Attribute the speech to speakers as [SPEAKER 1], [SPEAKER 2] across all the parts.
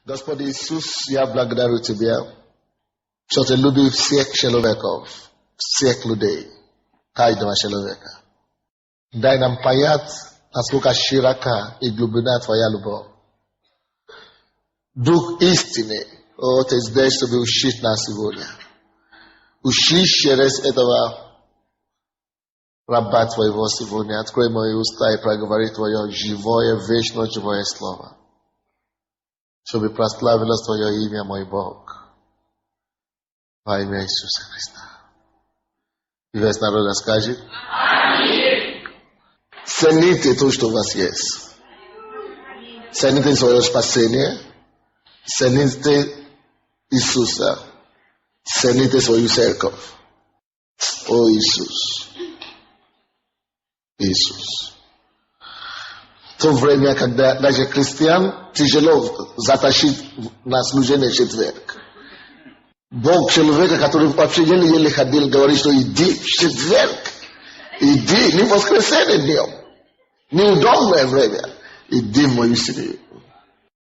[SPEAKER 1] Господи Иисус, я благодарю Тебя, что Ты любишь всех человеков, всех людей, каждого человека. Дай нам понять, насколько широка и глубина Твоя любовь. Дух истины, Ты здесь, чтобы учить нас сегодня. Учи через этого раба Твоего сегодня. Открой мои уста и проговори Твое живое, вечное, живое слово. Чтобы прославилось Твое имя, мой Бог. Во имя Иисуса Христа. И весь народ скажет: Аминь. Цените то, что у вас есть. Цените свое спасение. Цените Иисуса. Цените свою церковь. О Иисус. Иисус. В то время, когда даже христиан тяжело затащить на служение четверг. Бог человека, который вообще еле-еле ходил, говорит, что иди в четверг. Иди, не в воскресенье днем. Неудобное время. Иди в мою семью.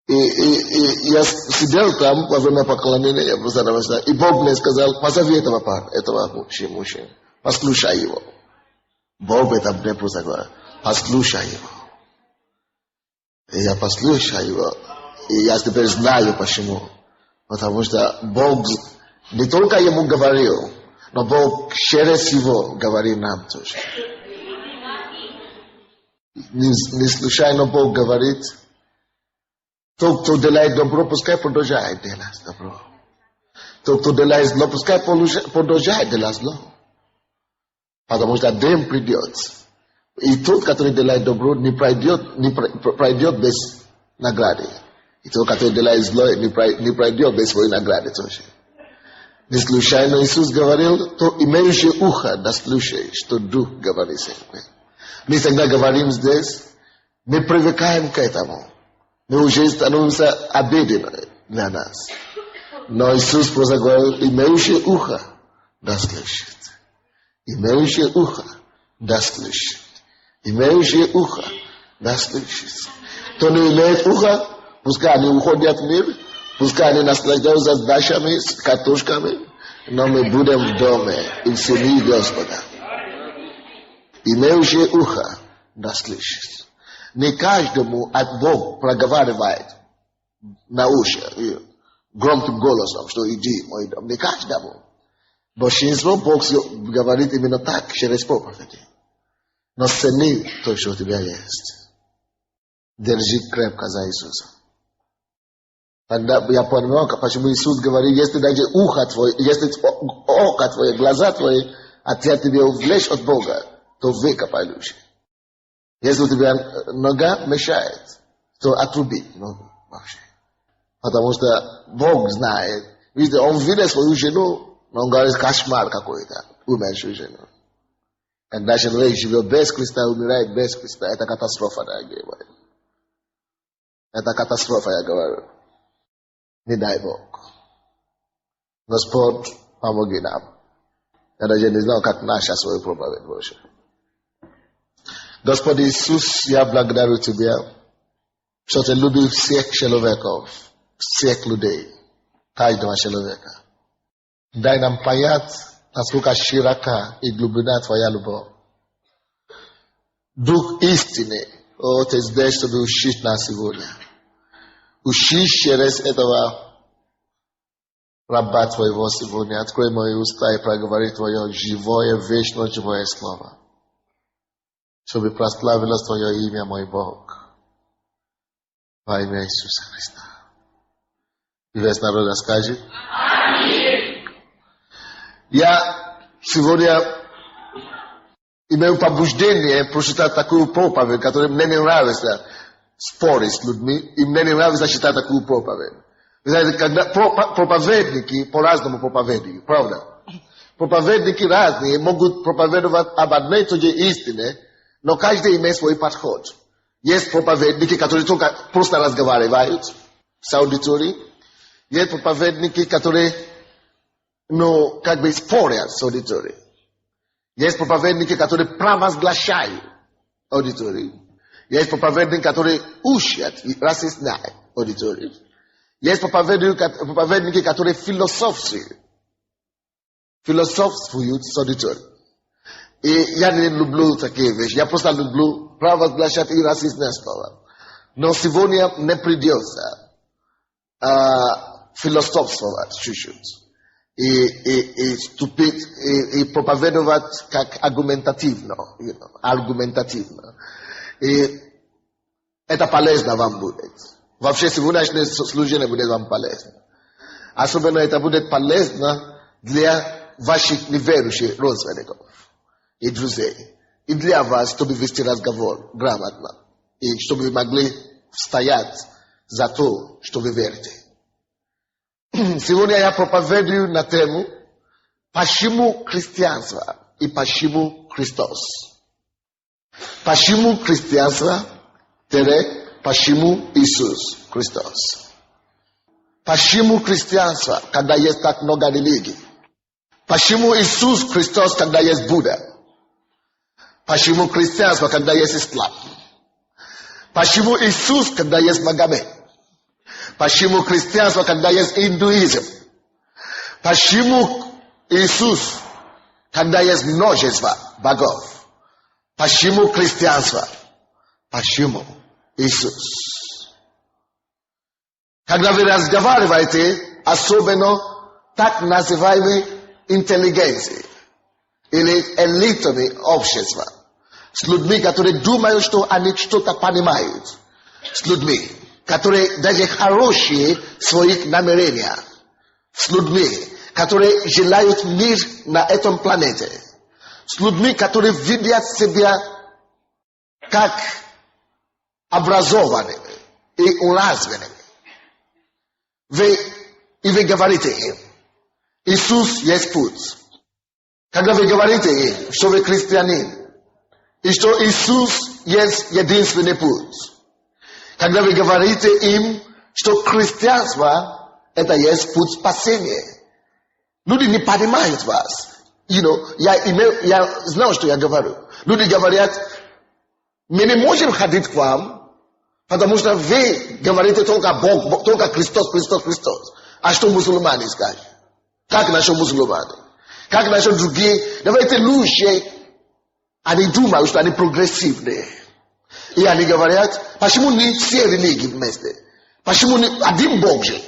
[SPEAKER 1] И я сидел там во время поклонения, я просто рассказал, и Бог мне сказал: позови этого мужчину, послушай его. Бог это мне просто говорил: послушай его. И я послушаю его, и я теперь знаю почему. Потому что Бог не только ему говорил, но Бог через его говорит нам тоже. Не случайно Бог говорит: тот, кто делает добро, пускай продолжает делать добро. Тот, кто делает зло, пускай продолжает делать зло. Потому что день придет. И тот, который делает добро, не пройдет без награды. И тот, который делает зло, не пройдет без своей награды тоже. Не случайно Иисус говорил: то имеющий ухо да слушай, что Дух говорит церкви. Мы всегда говорим здесь, мы привыкаем к этому. Мы уже становимся обыденными для нас. Но Иисус просто говорил: имеющий ухо да слышит. Имеющий ухо да слышит. Имеющие ухо да слышит. Кто не имеет ухо, пускай они уходят в мир, пускай они наслаждаются с дачами, с картошками, но мы будем в доме и в семье Господа. Имеющие ухо да слышит. Не каждому от Бог проговаривает на уши громким голосом, что иди в мой дом. Не каждому. Большинство Бог говорит именно так, через проповеди. Но цени то, что у тебя есть. Держи крепко за Иисуса. Тогда я понимаю, почему Иисус говорит: если даже ухо твое, если око твое, глаза твои хотят тебя увлечь от Бога, то выкопай лучше. Если у тебя нога мешает, то отруби ногу вообще. Потому что Бог знает. Видите, он видит свою жену, но он говорит: кошмар какой-то, умершую жену. Когда человек живет без Христа, умирает без Христа, это катастрофа, дорогие мои. Это катастрофа, я говорю. Не дай Бог. Господь, помоги нам. Я даже не знаю, как начать свою проповедь больше. Господи Иисус, я благодарю Тебя, что Ты любишь всех человеков, всех людей, каждого человека. Дай нам понять, насколько широка и глубина Твоя любовь. Дух истины, Ты здесь, чтобы учить нас сегодня. Учи через этого раба Твоего сегодня. Открой мои уста и проговори Твое живое, вечное, живое слово. Чтобы прославилось Твое имя, мой Бог. Во имя Иисуса Христа. И весь народ скажет: Аминь. Я сегодня имею побуждение прочитать такую проповедь, которая мне не нравится спорить с людьми, и мне не нравится читать такую проповедь. Вы знаете, когда проповедники по-разному проповедуют, правда? Проповедники разные могут проповедовать об одной и той же истине, но каждый имеет свой подход. Есть проповедники, которые только просто разговаривают с аудиторией. Есть проповедники, которые как бы спорят с аудиторией. Есть проповедники, которые провозглашают аудиторию. Есть проповедники, которые учат и разъясняют аудиторию. Jest propavedniki, которые filozofscy. Filozofствуют с аудиторией. И я не люблю такие вещи. Я просто люблю провозглашать и расистные слова. Но сегодня не придется философствовать чуть-чуть. И ступить, и проповедовать как аргументативно. Аргументативно. И это полезно вам будет. Вообще сегодняшнее служение будет вам полезно. Особенно это будет полезно для ваших неверующих родственников и друзей. И для вас, чтобы вести разговор грамотно. И чтобы вы могли стоять за то, что вы верите. Сегодня я проповедую на тему «Почему христианство и почему Христос?» Почему христианство, почему Иисус Христос? Почему христианство, когда есть так много религий? Почему Иисус Христос, когда есть Будда? Почему христианство, когда есть ислам? Почему Иисус, когда есть Магомед? Почему христианство, когда есть индуизм? Почему Иисус, когда есть множество богов? Почему христианство? Почему Иисус? Когда вы разговариваете, особенно так называемой интеллигенцией или элитами общества, с людьми, которые думают, что они что-то понимают, с людьми, которые даже хорошие в своих намерениях, с людьми, которые желают мир на этом планете, с людьми, которые видят себя как образованными и уразвенными. Вы говорите им, Иисус есть путь. Когда вы говорите им, что вы христианин, и что Иисус есть единственный путь. Когда вы говорите им, что христианство – это есть путь спасения. Люди не понимают вас. Я знаю, что я говорю. Люди говорят, мы не можем ходить к вам, потому что вы говорите только Бог, только Христос, Христос, Христос. А что мусульмане скажут? Как наши мусульмане? Как наши другие? Давайте лучше. Они думают, что они прогрессивные. И они говорят, почему не все религии вместе? Почему не один Бог же?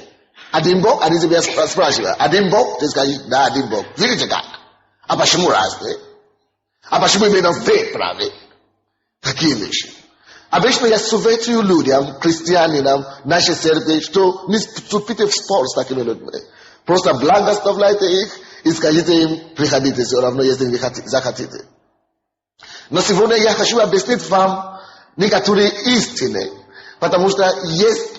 [SPEAKER 1] Один Бог, они тебя спрашивают, один Бог? Ты скажешь, да, один Бог. Видите как? А почему разные? А почему именно вы правы? Такие вещи. Обычно я советую людям, христианам, нашей церкви, что не вступите в спор с такими людьми. Просто благословляйте их и скажите им, приходите все равно, если вы захотите. Но сегодня я хочу объяснить вам некоторые истины, потому что есть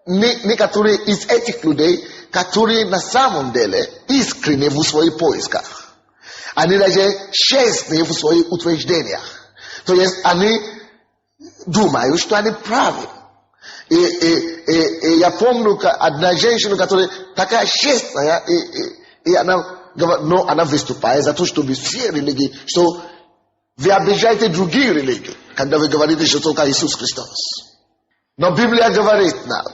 [SPEAKER 1] некоторые из этих людей, которые на самом деле искренне в своих поисках. Они даже честны в своих утверждениях. То есть они думают, что они правы. И я помню одна женщина, которая такая честная, и она говорит, но она выступает за то, чтобы все религии, что вы обижаете другие религии, когда вы говорите, что только Иисус Христос. Но Библия говорит нам,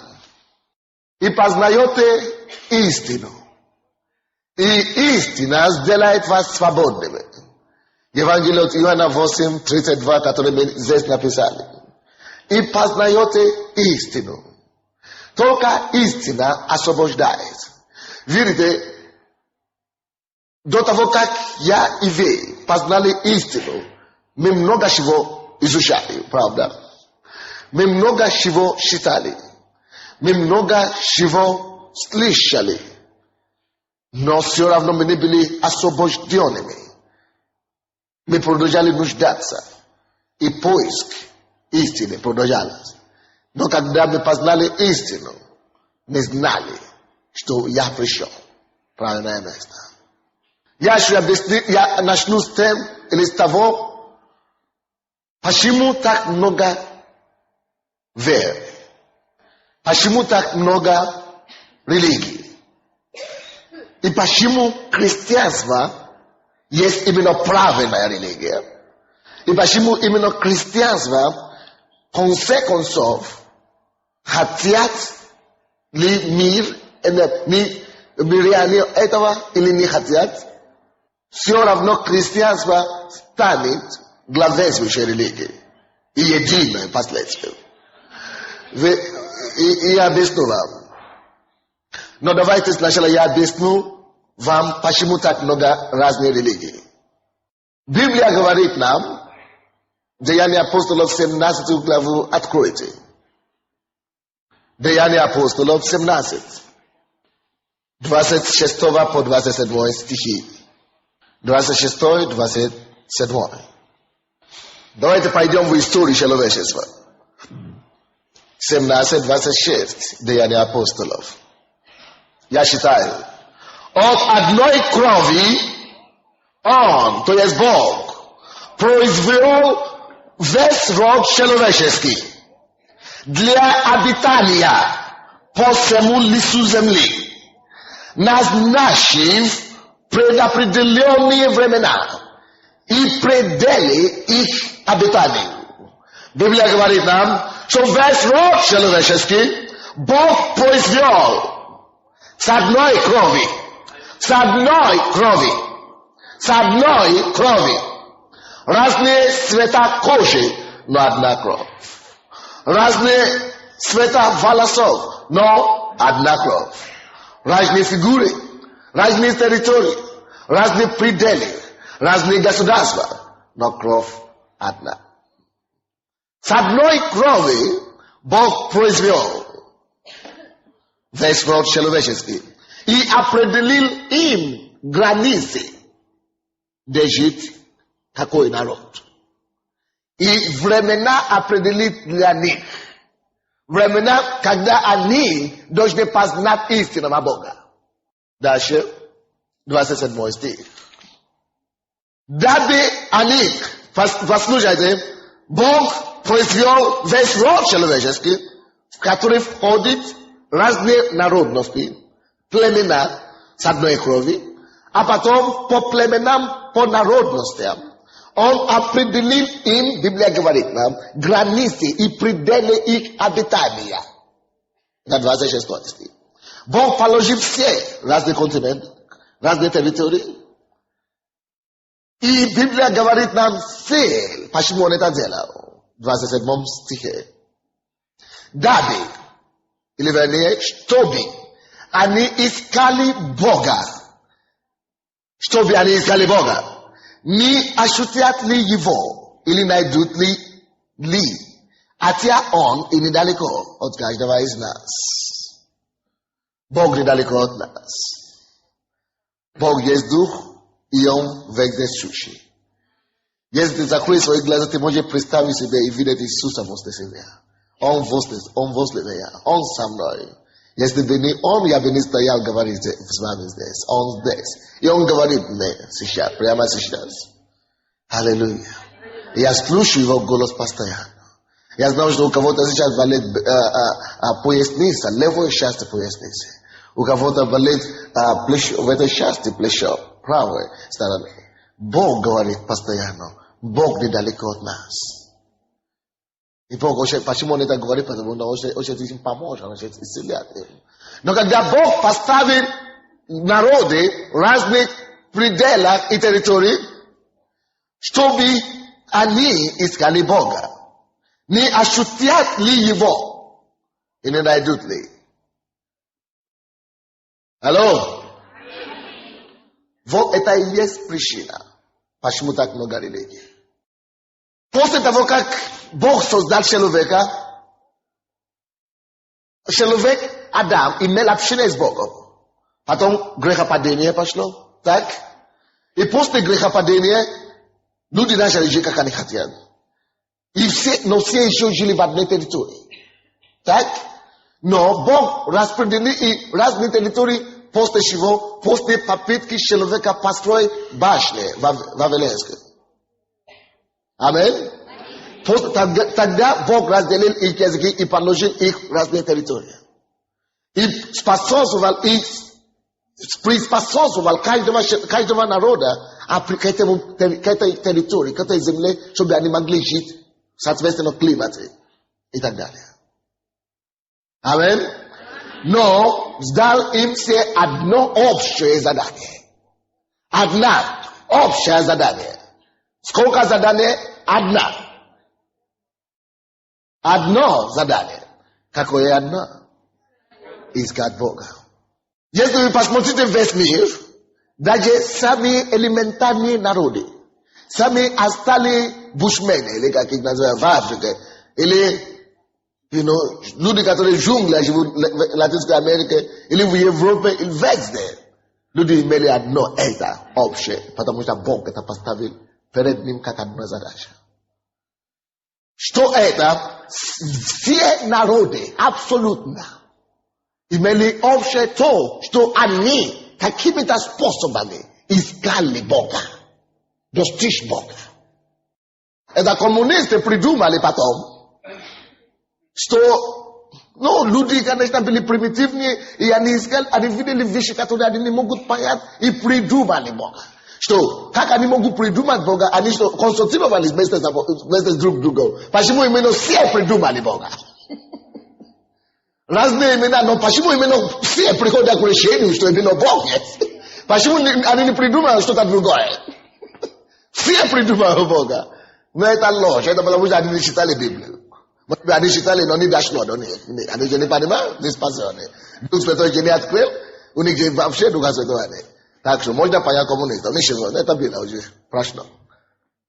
[SPEAKER 1] и познаете истину, и истина сделает вас свободными. Евангелие от Иоанна 8:32, которое мы здесь написали. И познаете истину. Только истина освобождает. Видите, до того, как я и вы познали истину, мы много чего изучали, правда? Мы много чего читали. Мы много чего слышали. Но все равно мы не были освобожденными. Мы продолжали нуждаться. И поиск истины продолжался. Но когда мы познали истину, мы знали, что я пришел в правильное место. Я начну с тем, или с того, почему так много вер, почему так много религий, и почему христианство есть именно правильная религия, и почему именно христианство, в конце концов, хотят Ли мир, миряне этого или не хотят, все равно христианство станет главенствующей религией и единой последствием. Я объясню вам. Но давайте сначала я объясню вам, почему так много разных религий. Библия говорит нам, Деяния апостолов 17 главу откройте. Деяния апостолов 17. 26 по 27 стихи. 26, 27. Давайте пойдем в историю человечества. 17, 26. Деяния апостолов. Я считаю. От одной крови Он, то есть Бог, произвел весь род человеческий для обитания по всему лицу земли, назначив предопределенные времена и пределы их обитания. Библия говорит нам, что весь род человеческий Бог произвел с одной крови, с одной крови, с одной крови. Разные цвета кожи, но одна кровь. Разные цвета волосов, но одна кровь. Разные фигуры, разные территории, разные пределы, разные государства, но кровь одна. С одной крови Бог произвел весь род человеческий и определил им границы, где жить какой народ. И времена определит для них. Времена, когда они должны познать истинного Бога. Дальше, 27 стих. Дабы они, послушайте, Бог произвел весь род человеческий, в который входит разные народности, племена с одной крови, а потом по племенам, по народностям. Он определил им, Библия говорит нам, границы и пределы их обитания. На 26 стих. Бог положил все разные континенты, разные территории. И Библия говорит нам цель, почему он это делал. В 27 стихе. Дабы, или вернее, чтобы они искали Бога. Чтобы они искали Бога. Не ощутят ли Его, или найдут ли, хотя Он и недалеко от каждого из нас. Бог недалеко от нас. Бог есть Дух, и Он вездесущий. Если ты закроешь свои глаза, ты можешь представить себе и видеть Иисуса возле себя. Он возле меня, Он со мной. Если бы не Он, я бы не стоял говорить с вами здесь. Он здесь. И Он говорит мне сейчас, прямо сейчас. Аллилуйя. Я слушаю Его голос постоянно. Я знаю, что у кого-то сейчас болит поясница, левая часть поясницы. У кого-то болит в этой части плечо, правой стороны. Бог говорит постоянно. Бог недалеко от нас. И Бог, почему Он это говорит? Потому что Он очень поможет, Он очень исцеляет. Но когда Бог поставит народы в разных пределах и территорий, чтобы они искали Бога, не ощутят ли Его и не найдут ли? Алло? Вот это и есть причина, почему так много религий. После того, как Бог создал человека, человек Адам имел общение с Богом. Потом грехопадение пошло, так? И после грехопадения люди начали жить, как они хотят. Но все еще жили в одной территории. Так? Но Бог распределил и разные территории, после чего, после попытки человека построить башни Вавилонской. Аминь. Тогда Бог разделил их языки и положил их в разные территории. И способствовал каждого народа к этой территории, к этой земле, чтобы они могли жить соответственно климате и так далее. Аминь. No, zdal im se adno obsze zadanie. Adna, obsze zadanie. Сколько задание? Одна. Одно задание. Какое одно? Искать Бога. Если вы посмотрите весь мир, даже самые элементарные народы, самые остальные бушмены, или как их называют в Африке, или люди, которые в джунглях живут в Латинской Америке, или в Европе, или везде, люди имели одно это общее, потому что Бог это поставил перед ним как одна задача. Что это? Все народы абсолютно имели общее то, что они какими-то способами искали Бога, достичь Бога. Это коммунисты придумали потом, что люди, конечно, были примитивные, и они искали, они видели вещи, которые они не могут понять, и придумали Бога. Что, как они могут придумать Бога, они что, консультировались вместе с друг другом. Почему именно все придумали Бога? Разные имена, но почему именно все приходят к решению, что именно Бог есть? Почему они не придумали что-то другое? Все придумали Бога. Но это ложь, это потому что они не читали Библию. Они читали, но не дошло до них. Они же не понимают диспансионы. Дух Святой же не открыл, у них же вообще Духа Святого нет. Так что можно понять коммунистов. Ничего, это было уже прошло.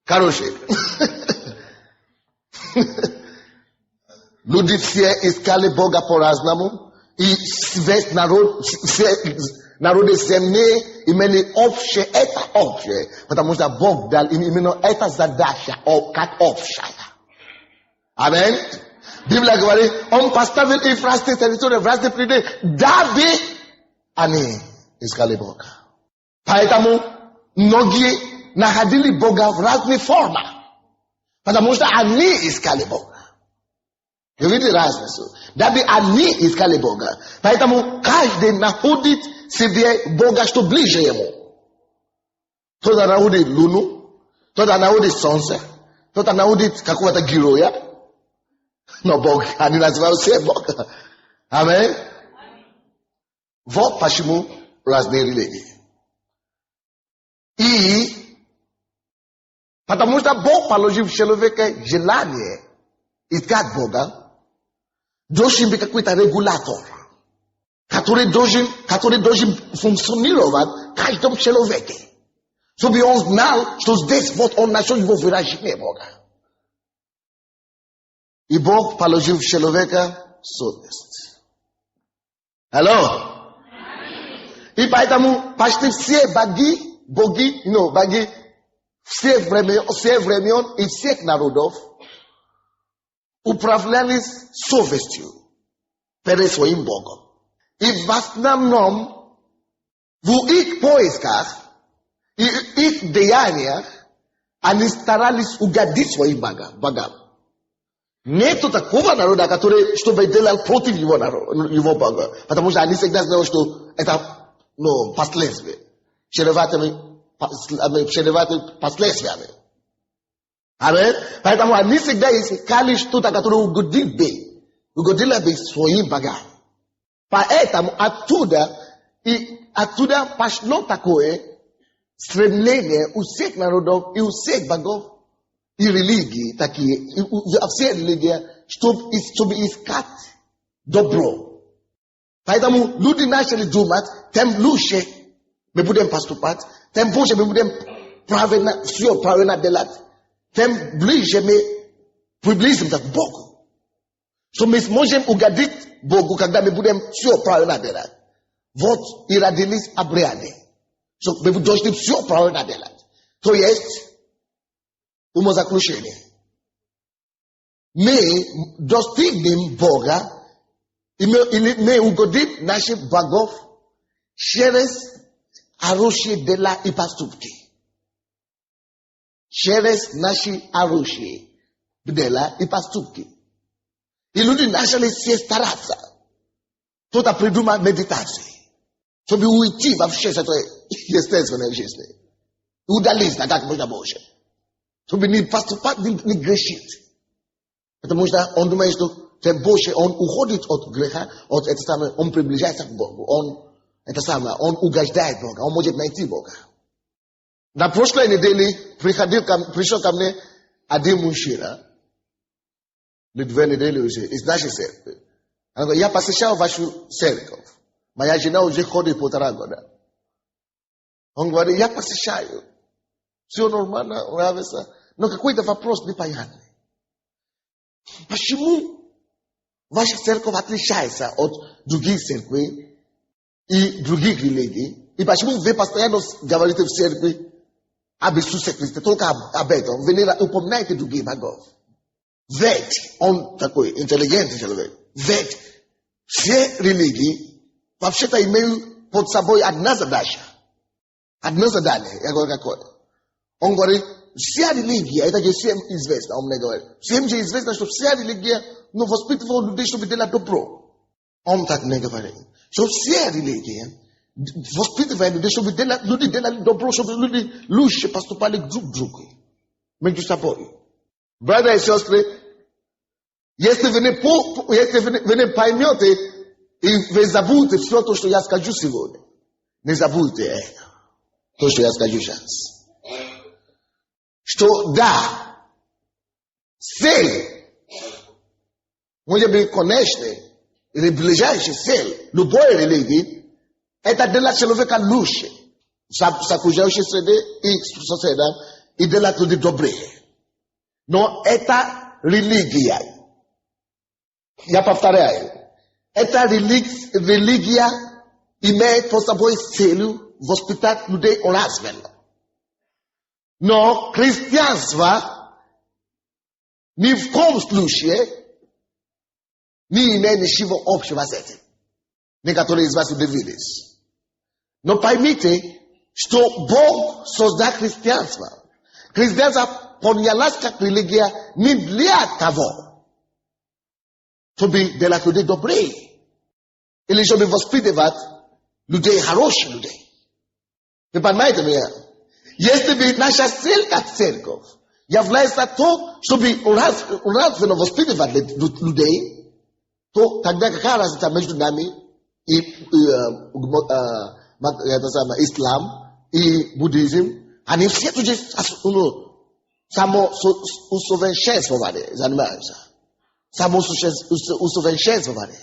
[SPEAKER 1] Короче. Люди все искали Бога по-разному. И весь народ, все народы земли имели общее, это общее. Потому что Бог дал им именно эта задача, как общая. Аминь. Библия говорит, он поставил их в разные территории, в разные пределы, дабы они искали Бога. Поэтому многие находили Бога в разных формах. Потому что они искали Бога. Вы видите разницу? Дабы они искали Бога. Поэтому каждый находит себе Бога, что ближе ему. Кто-то находит Луну, кто-то находит Солнце, кто-то находит какого-то героя. Но Бог, они называют себя Бога. Аминь. Вот почему разные религии. И потому что Бог положил в человека желание искать Бога, должен быть какой-то регулятор, который должен функционировать в каждом человеке, чтобы он знал, что здесь вот он нашел его выражение Бога. И Бог положил в человека совесть. Алло? И поэтому почти все боги всех времен и всех народов управлялись совестью перед своим Богом. И в основном в их поисках и их деяниях они старались угодить своим богам. Нету такого народа, который чтобы делал против его Бога, потому что они всегда знали, что это последствия. Чреватыми последствиями. Аминь. Поэтому они всегда искали что-то, которое угодило бы своим богам. Поэтому оттуда пошло такое стремление у всех народов и у всех богов и религий такие, и все религии, чтобы искать добро. Поэтому люди начали думать, тем лучше мы будем поступать, тем больше мы будем все правильно делать, тем ближе мы приблизимся к Богу. Что мы сможем угодить Богу, когда мы будем все правильно делать. Вот и родились обряды. Что мы должны все правильно делать. То есть умозаключение. Мы достигнем Бога, и мы угодим наших богов через хорошие дела и поступки. Через наши хорошие дела и поступки. И люди начали все стараться. Кто-то придумал медитацию, чтобы уйти вообще с этой естественной жизни. И удалиться как можно больше. Чтобы не поступать, не грешить. Потому что он думает, что Tempo on uchodit od grzecha, od etastamy, on przybliża się k Bogu. On ugażdża Boga, on może znajти Boga. Na prošlej neděli přišel ka mne Adi Munshira. 2 neděli už je, z naší cerkvy. Já посещал вашу церковь. Моя жена уже ходит 1,5 года. Он говорит, я посещаю. Все нормально, нравится. Но какой-то вопрос непонятный. Почему ваша церковь отличается от других церквей и других религий? И почему вы постоянно говорите в церкви об Иисусе Христе, только об этом? Вы не упоминаете других богов. Ведь он такой интеллигентный человек. Ведь все религии вообще-то имеют под собой одна задача. Одно задание. Я говорю, какое? Он говорит, вся религия, это же всем известно, он мне говорит. Всем же известно, что вся религия, воспитывала людей, чтобы делать добро. Он так мне говорит. Что вся религия воспитывает людей, чтобы люди делали добро, чтобы люди лучше поступали друг к другу. Между собой. Братья и сестры, если вы не поймете, и вы забудете все то, что я скажу сегодня, не забудьте это, то, что я скажу сейчас. Что да, цель, может быть, конечная, или ближайшая цель любой религии, это делать человека лучше, с окружающей средой и соседом, и делать люди добрее. Но это религия. Я повторяю. Эта религия имеет под собой целью воспитать людей разумно. Но христианство ни в коем случае не имеет ничего общего с этим. Некоторые из вас удивились. Но поймите, что Бог создал христианство. Христианство понялась как религия не для того, чтобы делать людей добрее, или чтобы воспитывать людей, хороших людей. Вы понимаете меня? Если бы наша цель как церковь является то, чтобы разумно воспитывать людей, то тогда какая разница между нами и ислам и буддизм? Они все тут же самоусовершенствовали занимаются. Самоусовершенствовали.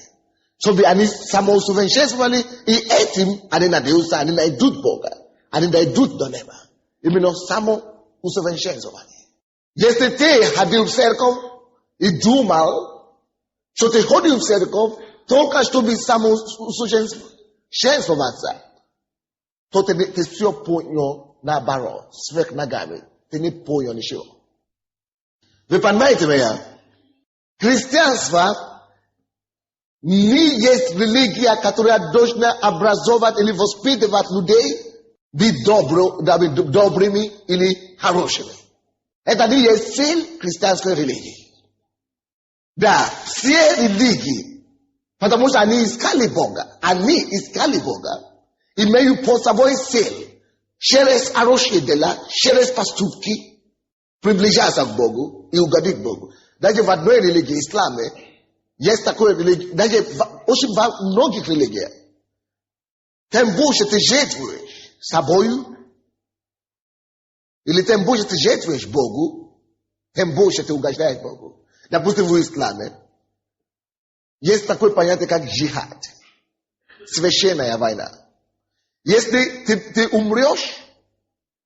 [SPEAKER 1] Чтобы они самоусовершенствовали, и этим они надеются, они найдут Бога. Они дойдут до неба. Именно самоусовершенствование. Если ты ходил в церковь и думал, что ты ходил в церковь только чтобы самоусовершенствоваться, то ты все понял наоборот, сверх ногами. Ты не понял ничего. Вы понимаете меня? Христианство не есть религия, которая должна образовать или воспитывать людей, быть добрыми или хорошими. Это не есть цель христианской религии. Да, все религии, потому что они искали Бога, имеют под собой цель, через хорошие дела, через поступки, приближаться к Богу и угодить Богу. Даже в одной религии, исламе, есть такое религия, даже очень во многих религиях. Тем больше ты жертвуешь собою, или тем больше ты жертвуешь Богу, тем больше ты угождаешь Богу. Допустим, в исламе есть такое понятие, как джихад. Священная война. Если ты умрешь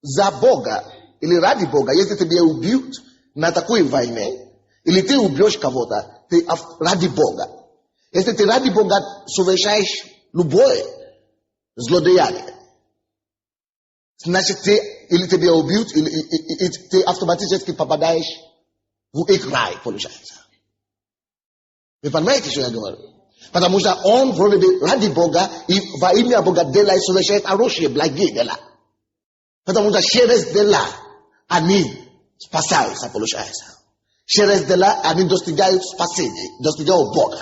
[SPEAKER 1] за Бога, или ради Бога, если тебя убьют на такой войне, или ты убьешь кого-то, ты ради Бога. Если ты ради Бога совершаешь любое злодеяние, значит, или тебя убьют, или ты автоматически попадаешь в их рай, получается. Вы понимаете, что я говорю? Потому что он вроде бы ради Бога и во имя Бога делает, совершает хорошие, благие дела. Потому что через дела они спасаются, получается. Через дела они достигают спасения, достигают Бога.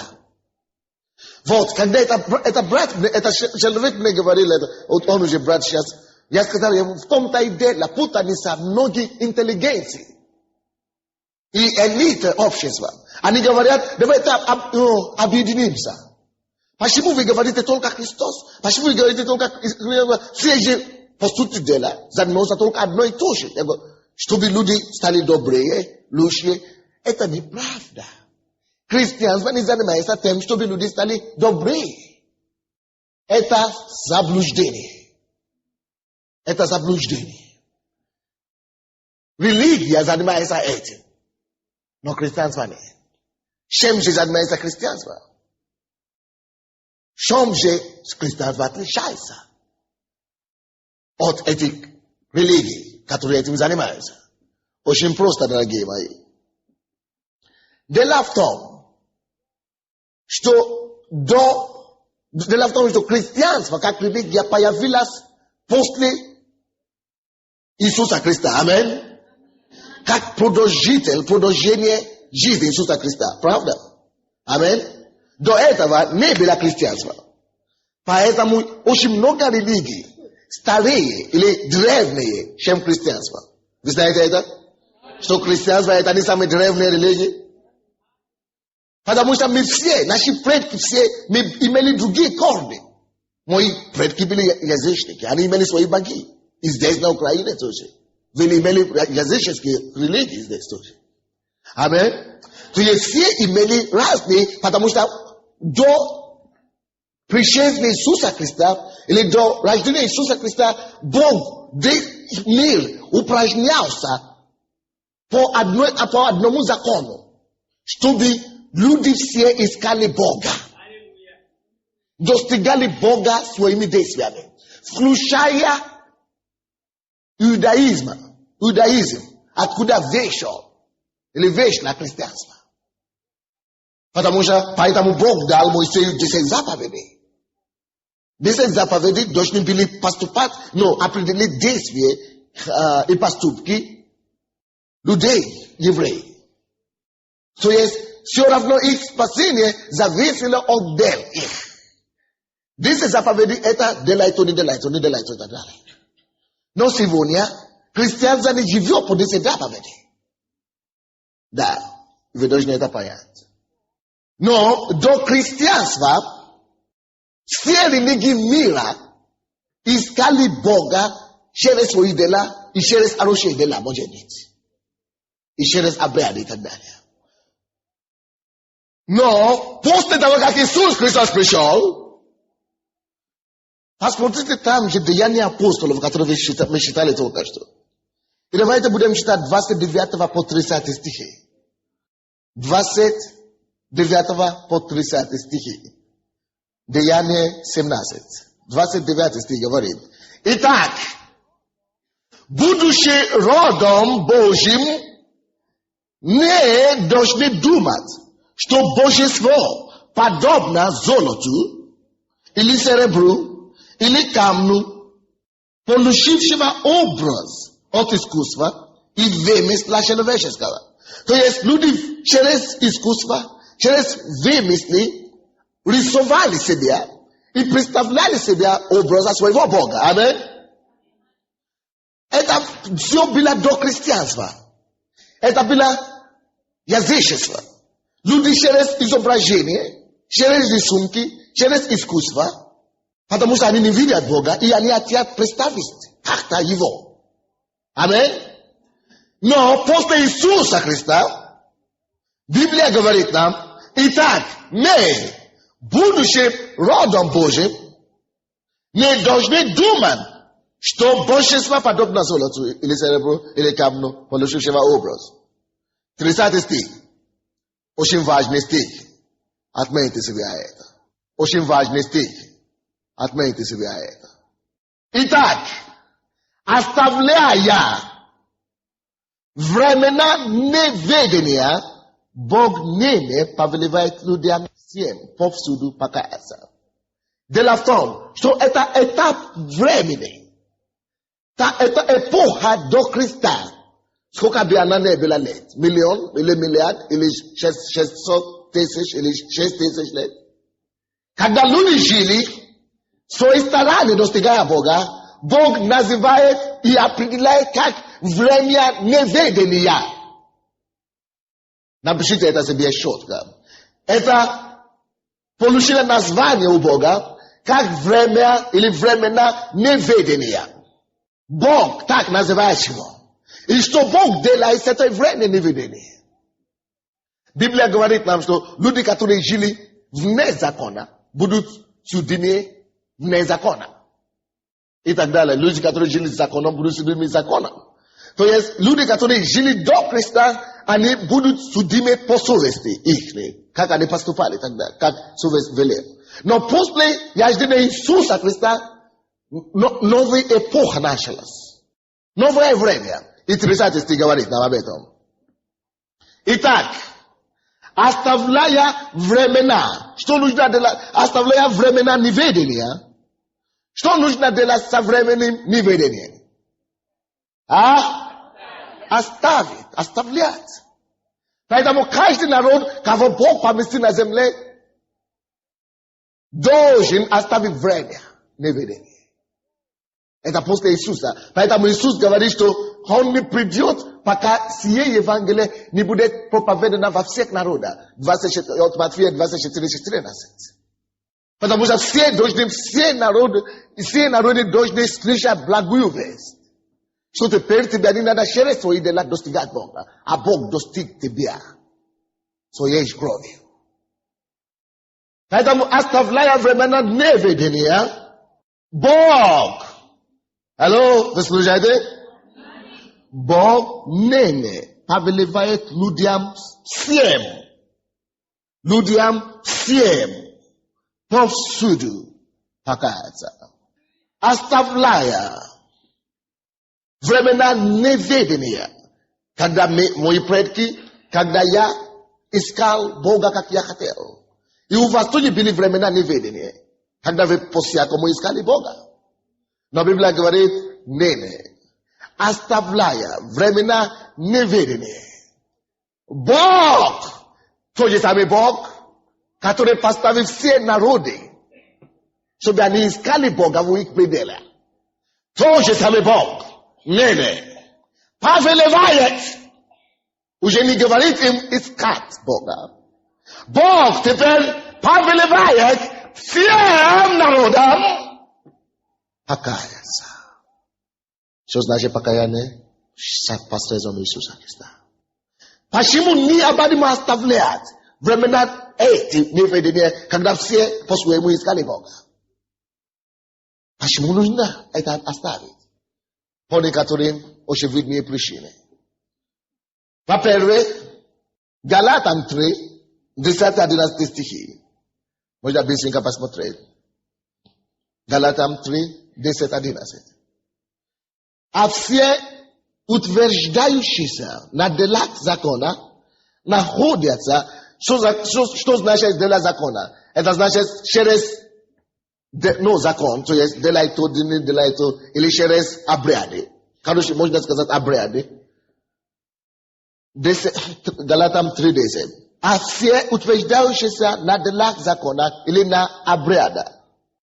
[SPEAKER 1] Вот, когда это брат, это человек мне говорил, он уже брат сейчас, я сказал ему, в том-то и дело, путаница многих интеллигенций. И элита общества. Они говорят, давайте объединимся. Почему вы говорите только Христос? Почему вы говорите только... Все же, по сути дела, занимаются только одно и то же. Чтобы люди стали добрее, лучше. Это неправда. Христианство не занимается тем, чтобы люди стали добрее. Это заблуждение. Это заблуждение. Религия занимается этим. Но христианство нет. Чем же занимается христианство? Чем же христианство отличается от этих религий, которые этим занимаются? Очень просто, дорогие мои. Дело в том, что христианство как религия появилось после Иисуса Христа. Аминь. Как продолжение жизни Иисуса Христа. Правда? Аминь. До этого не было христианства. Поэтому очень много религий старые или древние, чем христианство. Вы знаете это? Что христианство это не самые древние религии? Потому что мы все, наши предки все, мы имели другие корни. Мои предки были язычники, они имели свои боги. И здесь на Украине тоже. Вы имели языческие религии здесь тоже. Аминь. То есть все имели разные, потому что до пришествия Иисуса Христа, или до рождения Иисуса Христа, Бог, мир упражнялся по одному закону, чтобы люди все искали Бога. Достигали Бога своими действиями. Включая иудаизм, откуда вышел, или вышло христианство. Потому что, поэтому Бог дал Моисею 10 заповедей. 10 заповедей должны были поступать, но определить действия и поступки людей, евреев. То есть, все равно их спасение зависело от дел их. 10 заповедей это делай то, не делай то, не делай то, и так далее. Но сегодня христианство не живет по 10 заповедей. Да, вы должны это понять. Но до христианства все религии мира искали Бога через свои дела и через хорошие дела, может быть. И через обряды и так далее. Но после того, как Иисус Христос пришел, посмотрите там же Деяния апостолов, которые мы читали только что. И давайте будем читать 29 по 30 стихи. 29 по 30 стихи. Деяние 17. 29 стих говорит. Итак, будучи родом Божьим, не должны думать, что божество подобно золоту, или серебру, или камню, получившего образ от искусства и вымысла человеческого. То есть люди через искусство, через вымысли рисовали себя и представляли себя образа своего Бога. Аминь. Это все было до христианства. Это было язычество. Люди через изображение, через рисунки, через искусство, потому что они не видят Бога, и они хотят представить как-то Его. Аминь. Но после Иисуса Христа, Библия говорит нам, итак, мы, будучи родом Божьим, не должны думать, что божество подобно золоту, или серебру, или камню, получившего образ. 30 стих. Очень важный стих. Отметьте себе это. Очень важный стих. Отметьте себе это. Итак, оставляя времена неведения, Бог ныне повелевает людям всем повсюду покаяться. Дело в том, что это этап времени. Это эпоха до Христа. Сколько бы она не была лет? Миллион, или миллиард, или 600 тысяч, или 6 тысяч лет. Когда люди жили, свои старания достигая Бога, Бог называет и определяет как время неведения. Napiszcie to sobie środka. Polushile nazwanie u Boga, jak wremia или времена неведения. Бог так называет его. И что Бог делает с этой время неведения. Библия говорит нам, что люди, которые жили вне закона, будут судимы вне закона. И так далее. Люди, которые жили с законом, будут судимы законом. То есть люди, которые жили до Христа, они будут судимы по совести их, как они поступали тогда, как совесть велела. Но после рождения Иисуса Христа новая эпоха началась. Новое время. И 30 стих говорит нам об этом. Итак, оставляя времена, что нужно делать, оставляя времена неведения, что нужно делать со временем неведения? Оставлять. Поэтому каждый народ, кого Бог поместил на земле, должен оставить время неведения. Это после Иисуса. Поэтому Иисус говорит, что Он не придет, пока сие Евангелие не будет проповедано во всех народах. От Матфея 24:14. Потому что все народы должны слышать благую весть. Что теперь тебе не надо через свои дела достигать Бога, а Бог достиг тебя своей кровью. Поэтому, оставляя времена неведения, Бог, алло, вы слушаете? Бог ныне повелевает людям всем повсюду покаяться. Оставляя времена неведения, когда мои предки, когда я искал Бога, как я хотел. И у вас тоже были времена неведения, когда вы по-всякому искали Бога. Но Библия говорит, ныне, оставляя времена неведения. Бог, тот же самый Бог, который поставил все народы, чтобы они искали Бога в их пределах. Тот же самый Бог, ныне, повелевает, уже не говорит им искать Бога. Бог теперь повелевает всем народам покаяться. Что значит покаяние? Посредством Иисуса Христа. Почему необходимо оставлять времена эти неведения, когда все по-своему искали Бога? Почему нужно это оставить? По некоторым очевидные причины. Во-первых, Галатам 3, 10-11 стихи. Можно быстренько посмотреть. Галатам 3, 10-11. А все утверждающиеся на делах закона находятся. Что значит дела закона? Это значит через закон, то есть делай то, не делай то, или через обряды. Короче, можно сказать обряды. Галатам 3:10. А все утверждающиеся на делах закона или на обряда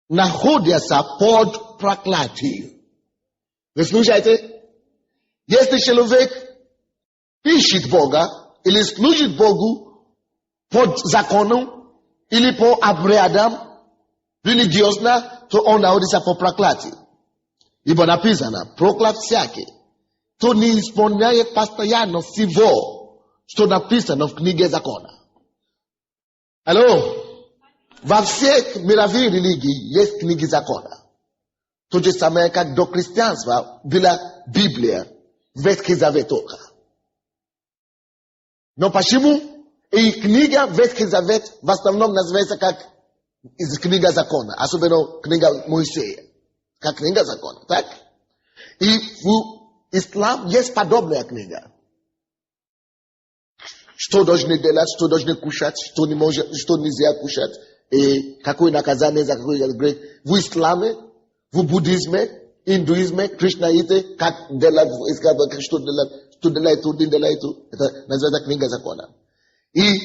[SPEAKER 1] находятся под проклятием. Вы слушаете? Если человек ищет Бога или служит Богу под законом или по обрядам религиозно, то он находится под проклятием. Ибо написано, проклят всякий, кто не исполняет постоянно всего, что написано в книге закона. Алло? Во всех мировых религиях есть книги закона. То же самое, как до христианства была Библия, Ветхий Завет только. Но почему и книга Ветхий Завет в основном называется как книга закона, особенно книга Моисея, как книга закона, так? И в ислам есть подобная книга. Что должны делать, что должны кушать, что нельзя кушать, и какое наказание за какое грех. В исламе, в буддизме, индуизме, кришнаите, как делать, что делать, то не делать, это называется книга закона. И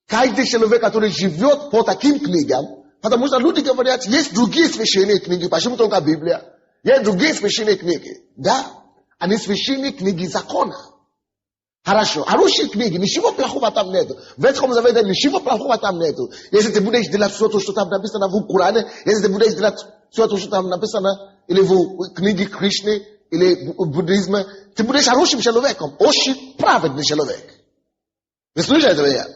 [SPEAKER 1] каждый человек, который живет по таким книгам, потому что люди говорят, есть другие священные книги, почему только Библия? Есть другие священные книги. Да, они священные книги закона. Хорошо. Хорошие книги. Ничего плохого там нету. В Ветхом Завете ничего плохого там нету. Если ты будешь делать все то, что там написано в Коране, если ты будешь делать все то, что там написано, или в книге Кришны, или в буддизме, ты будешь хорошим человеком. Очень праведный человек. Вы слышите меня?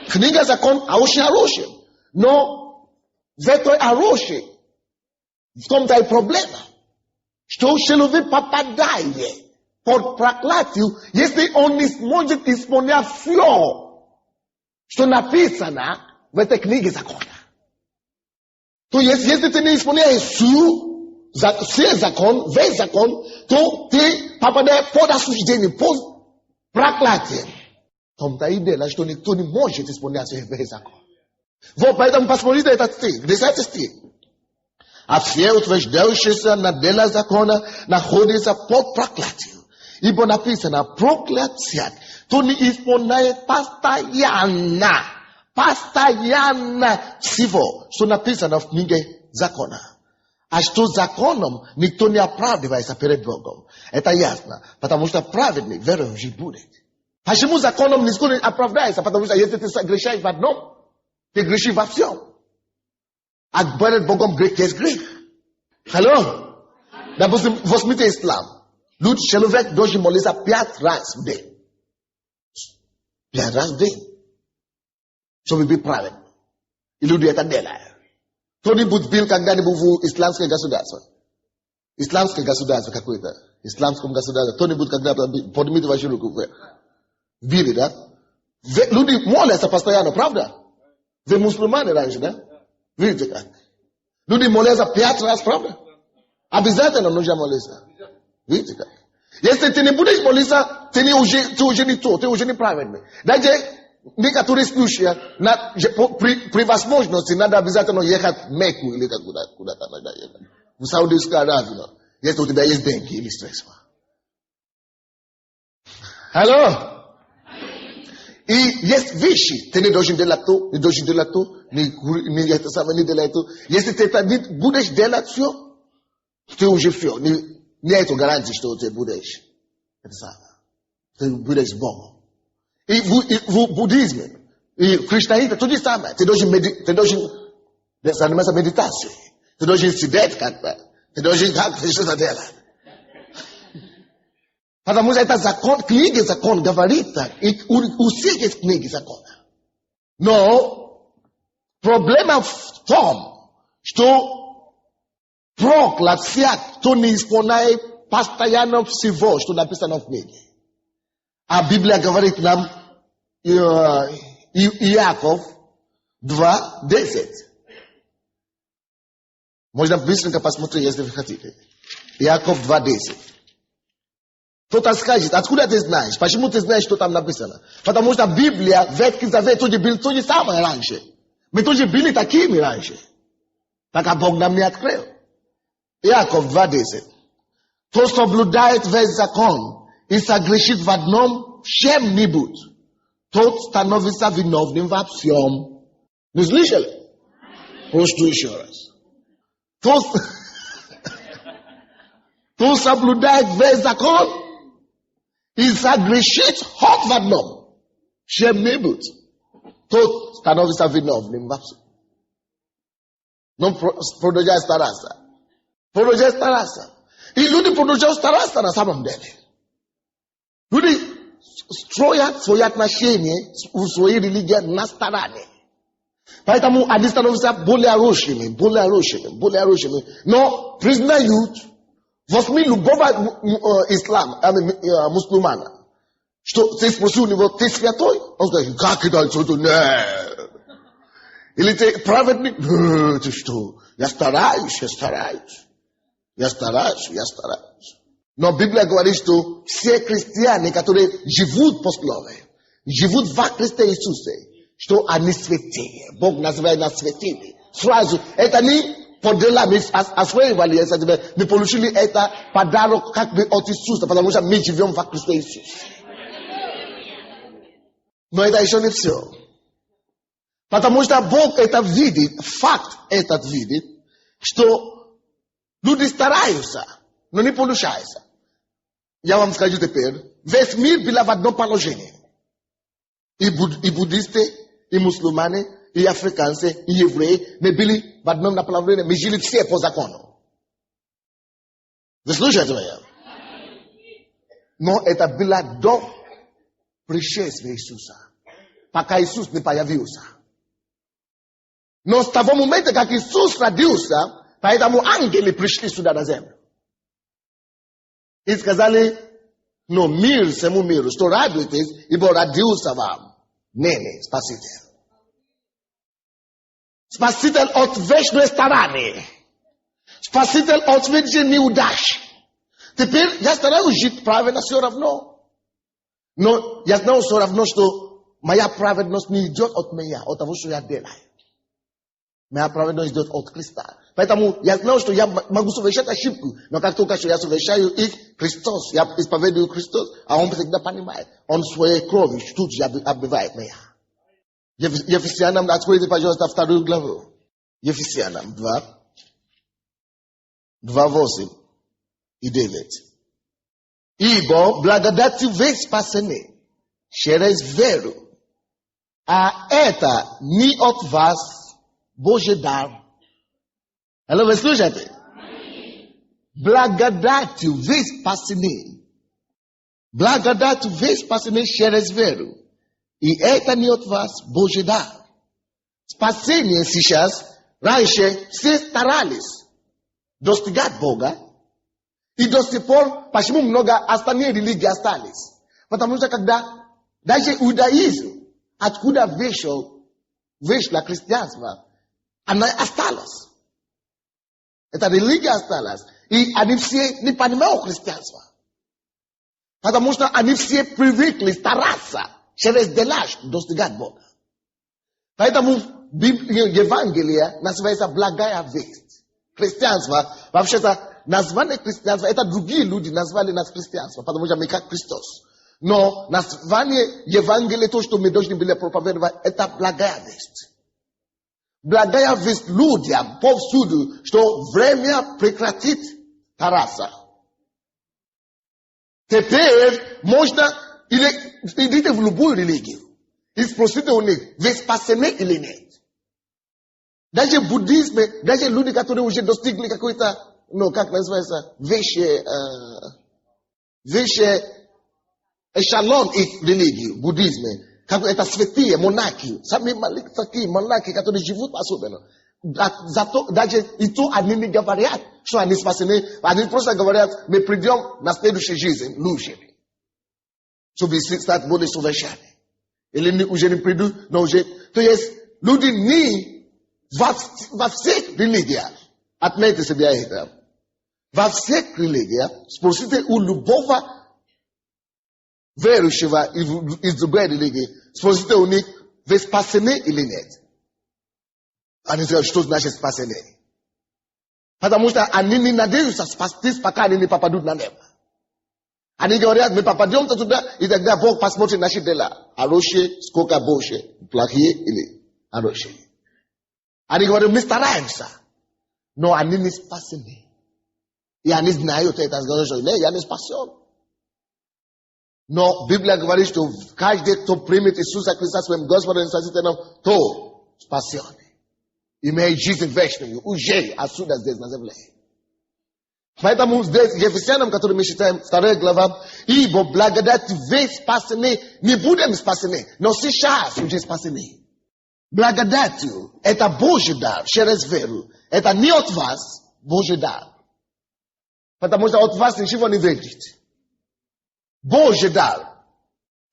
[SPEAKER 1] Книга закон очень хорошая. Но в этой хорошей, в том-то и проблема, что человек попадает под проклятию, если он не сможет исполнять все, что написано в этой книге закона. То есть, если ты не исполняешь все закон, весь закон, то ты попадаешь под осуждение, под проклятие. В том-то и дело, что никто не может исполнять весь закон. Вот поэтому посмотрите этот стих, 10 стих. А все утверждающиеся на дело закона находятся под проклятием. Ибо написано, проклят всяк, кто не исполняет постоянно всего, что написано в книге закона. А что законом никто не оправдывается перед Богом. Это ясно, потому что праведный верующий будет. Почему законом никто не оправдается? Потому что если ты согрешаешь в одном, ты грешишь во всем. А перед Богом грех есть грех. Алло? Допустим, возьмите ислам. Человек должен молиться 5 раз в день. 5 раз в день. Чтобы быть праведным. И люди это делают. Кто-нибудь был когда-нибудь в исламское государство? Исламское государство какое-то. Исламском государстве. Кто-нибудь когда-то поднимите вашу руку вверх. Били, да? Люди молятся постоянно, правда? Вы мусульмане раньше, да? Видите как? Люди молятся 5 раз, правда? Обязательно нужно молиться. Видите как? Если ты не будешь молиться, ты уже не то, ты уже не праведный. Даже некоторые случаи, при возможности, надо обязательно ехать в Мекку или куда-то надо ехать. В Саудовскую Аравию. Если у тебя есть деньги или средства. Алло? И есть вещи, ты не должен делать то, не должен делать то, не это самое, не делать то. Если ты будешь делать все, ты уже все. Нет гарантии, что ты будешь. Это самое. Ты будешь с Богом. И в буддизме, и в христианстве, то же самое. Ты должен заниматься медитацией. Ты должен сидеть как-то. Ты должен как-то что-то делать. Потому что это закон, книга закон говорит так. И у всех есть книги закона. Но проблема в том, что проклят всяк, кто не исполняет постоянно всего, что написано в книге. А Библия говорит нам, Иаков 2:10. Можно быстренько посмотреть, если вы хотите. Иаков 2:10. Кто-то скажет, откуда ты знаешь? Почему ты знаешь, что там написано? Потому что Библия, Ветхий Завет, тоже был то же самое раньше. Мы тоже были такими раньше. Так Бог нам не открыл. Иаков 2:10. Кто соблюдает весь закон и согрешит в одном чем-нибудь, тот становится виновным во всем. Не слышали? Просто еще раз. Кто соблюдает весь закон и согрешит хоть в одном чем-нибудь, тот становится виновным во всем. Но продолжай стараться. Продолжай стараться. И люди продолжают стараться на самом деле. Люди строят свои отношения в своей религии на старании. Поэтому они становятся более хорошими. Но признают, возьми любого мусульмана, что ты спросил у него, ты святой? Он скажет, как это святой? Нет. Или ты праведный? Нет, ты что? Я стараюсь. Но Библия говорит, что все христиане, которые живут по слове, живут во Христе Иисусе, что они святые. Бог называет нас святыми. Сразу, это не по делам, освоивали, мы получили это подарок как бы от Иисуса, потому что мы живем во Христе Иисусе. Но это еще не все. Потому что Бог это видит, факт этот видит, что люди стараются, но не получается. Я вам скажу теперь, весь мир был в одном положении. И буддисты, и мусульмане, и африканцы, и евреи, мы были в одном направлении, мы жили все по закону. Вы слушаете меня? Но это было до пришествия Иисуса, пока Иисус не появился. Но с того момента, как Иисус родился, поэтому ангелы пришли сюда на землю. И сказали, но мир всему миру, что радуйтесь, ибо родился вам ныне Спаситель. Спаситель от вечной стороны. Спаситель от вечной неудачи. Теперь я стараюсь жить правильно все равно. Но я знаю все равно, что моя праведность не идет от меня, от того, что я делаю. Моя праведность идет от Христа. Поэтому я знаю, что я могу совершать ошибку. Но как только что я совершаю их, Христос, я исповедую Христос, а Он всегда понимает. Он своей кровью тут же оббивает меня. Ефесянам, откройте, пожалуйста, 2 главу. Ефесянам 2, 8 и 9. Ибо благодатью вы спасены через веру. А это не от вас, Божий дар. Алло, вы слушаете? Благодатью вы спасены. Благодатью вы спасены через веру. И это не от вас, Божий дар. Спасение сейчас, раньше все старались достигать Бога. И до сих пор, почему много остальные религии остались? Потому что когда даже иудаизм, откуда вышло христианство, она осталась. Эта религия осталась. И они все не понимают христианства. Потому что они все привыкли стараться через делаж достигать Бога. Поэтому Евангелие называется благая весть. Христианство, вообще-то, название христианства, это другие люди назвали нас христианство, потому что мы как Христос. Но название Евангелия, то, что мы должны были проповедовать, это благая весть. Благая весть людям повсюду, что время прекратит стараться. Теперь можно идите в любую религию и спросите у них, вы спасены или нет. Даже в буддизме, даже люди, которые уже достигли какой-то, как называется, выше эшелон их религии, в буддизме. Как это святые, монахи, сами такие монахи, которые живут особенно. Зато даже и то они не говорят, что они спасены. Они просто говорят, мы придем на следующую жизнь лучшими. Чтобы стать более совершенными. Или уже не придут, но уже. То есть люди не во всех религиях. Отметьте себе это. Во всех религиях спросите у любого верующего из другой религии, спросите у них, вы спасены или нет? Они скажут, что значит спасены? Потому что они не надеются спастись, пока они не попадут на небо. Они говорят, мы попадем туда, и тогда Бог посмотрит наши дела. Хорошие, сколько больше, плохие или хорошие. Они говорят, мы стараемся, но они не спасены. И они знают это, что нет, я не спасен. Но Библия говорит, что каждый, кто примет Иисуса Христа своим Господом и Спасителем, то спасен. Имеет жизнь вечную, уже отсюда здесь на земле. Поэтому здесь, Ефесянам, который мы читаем, 2 глава, ибо благодатью вы спасены, не будем спасены, но сейчас уже спасены. Благодатью, это Божий дар, через веру. Это не от вас, Божий дар. Потому что от вас ничего не выйдет. Божий дар.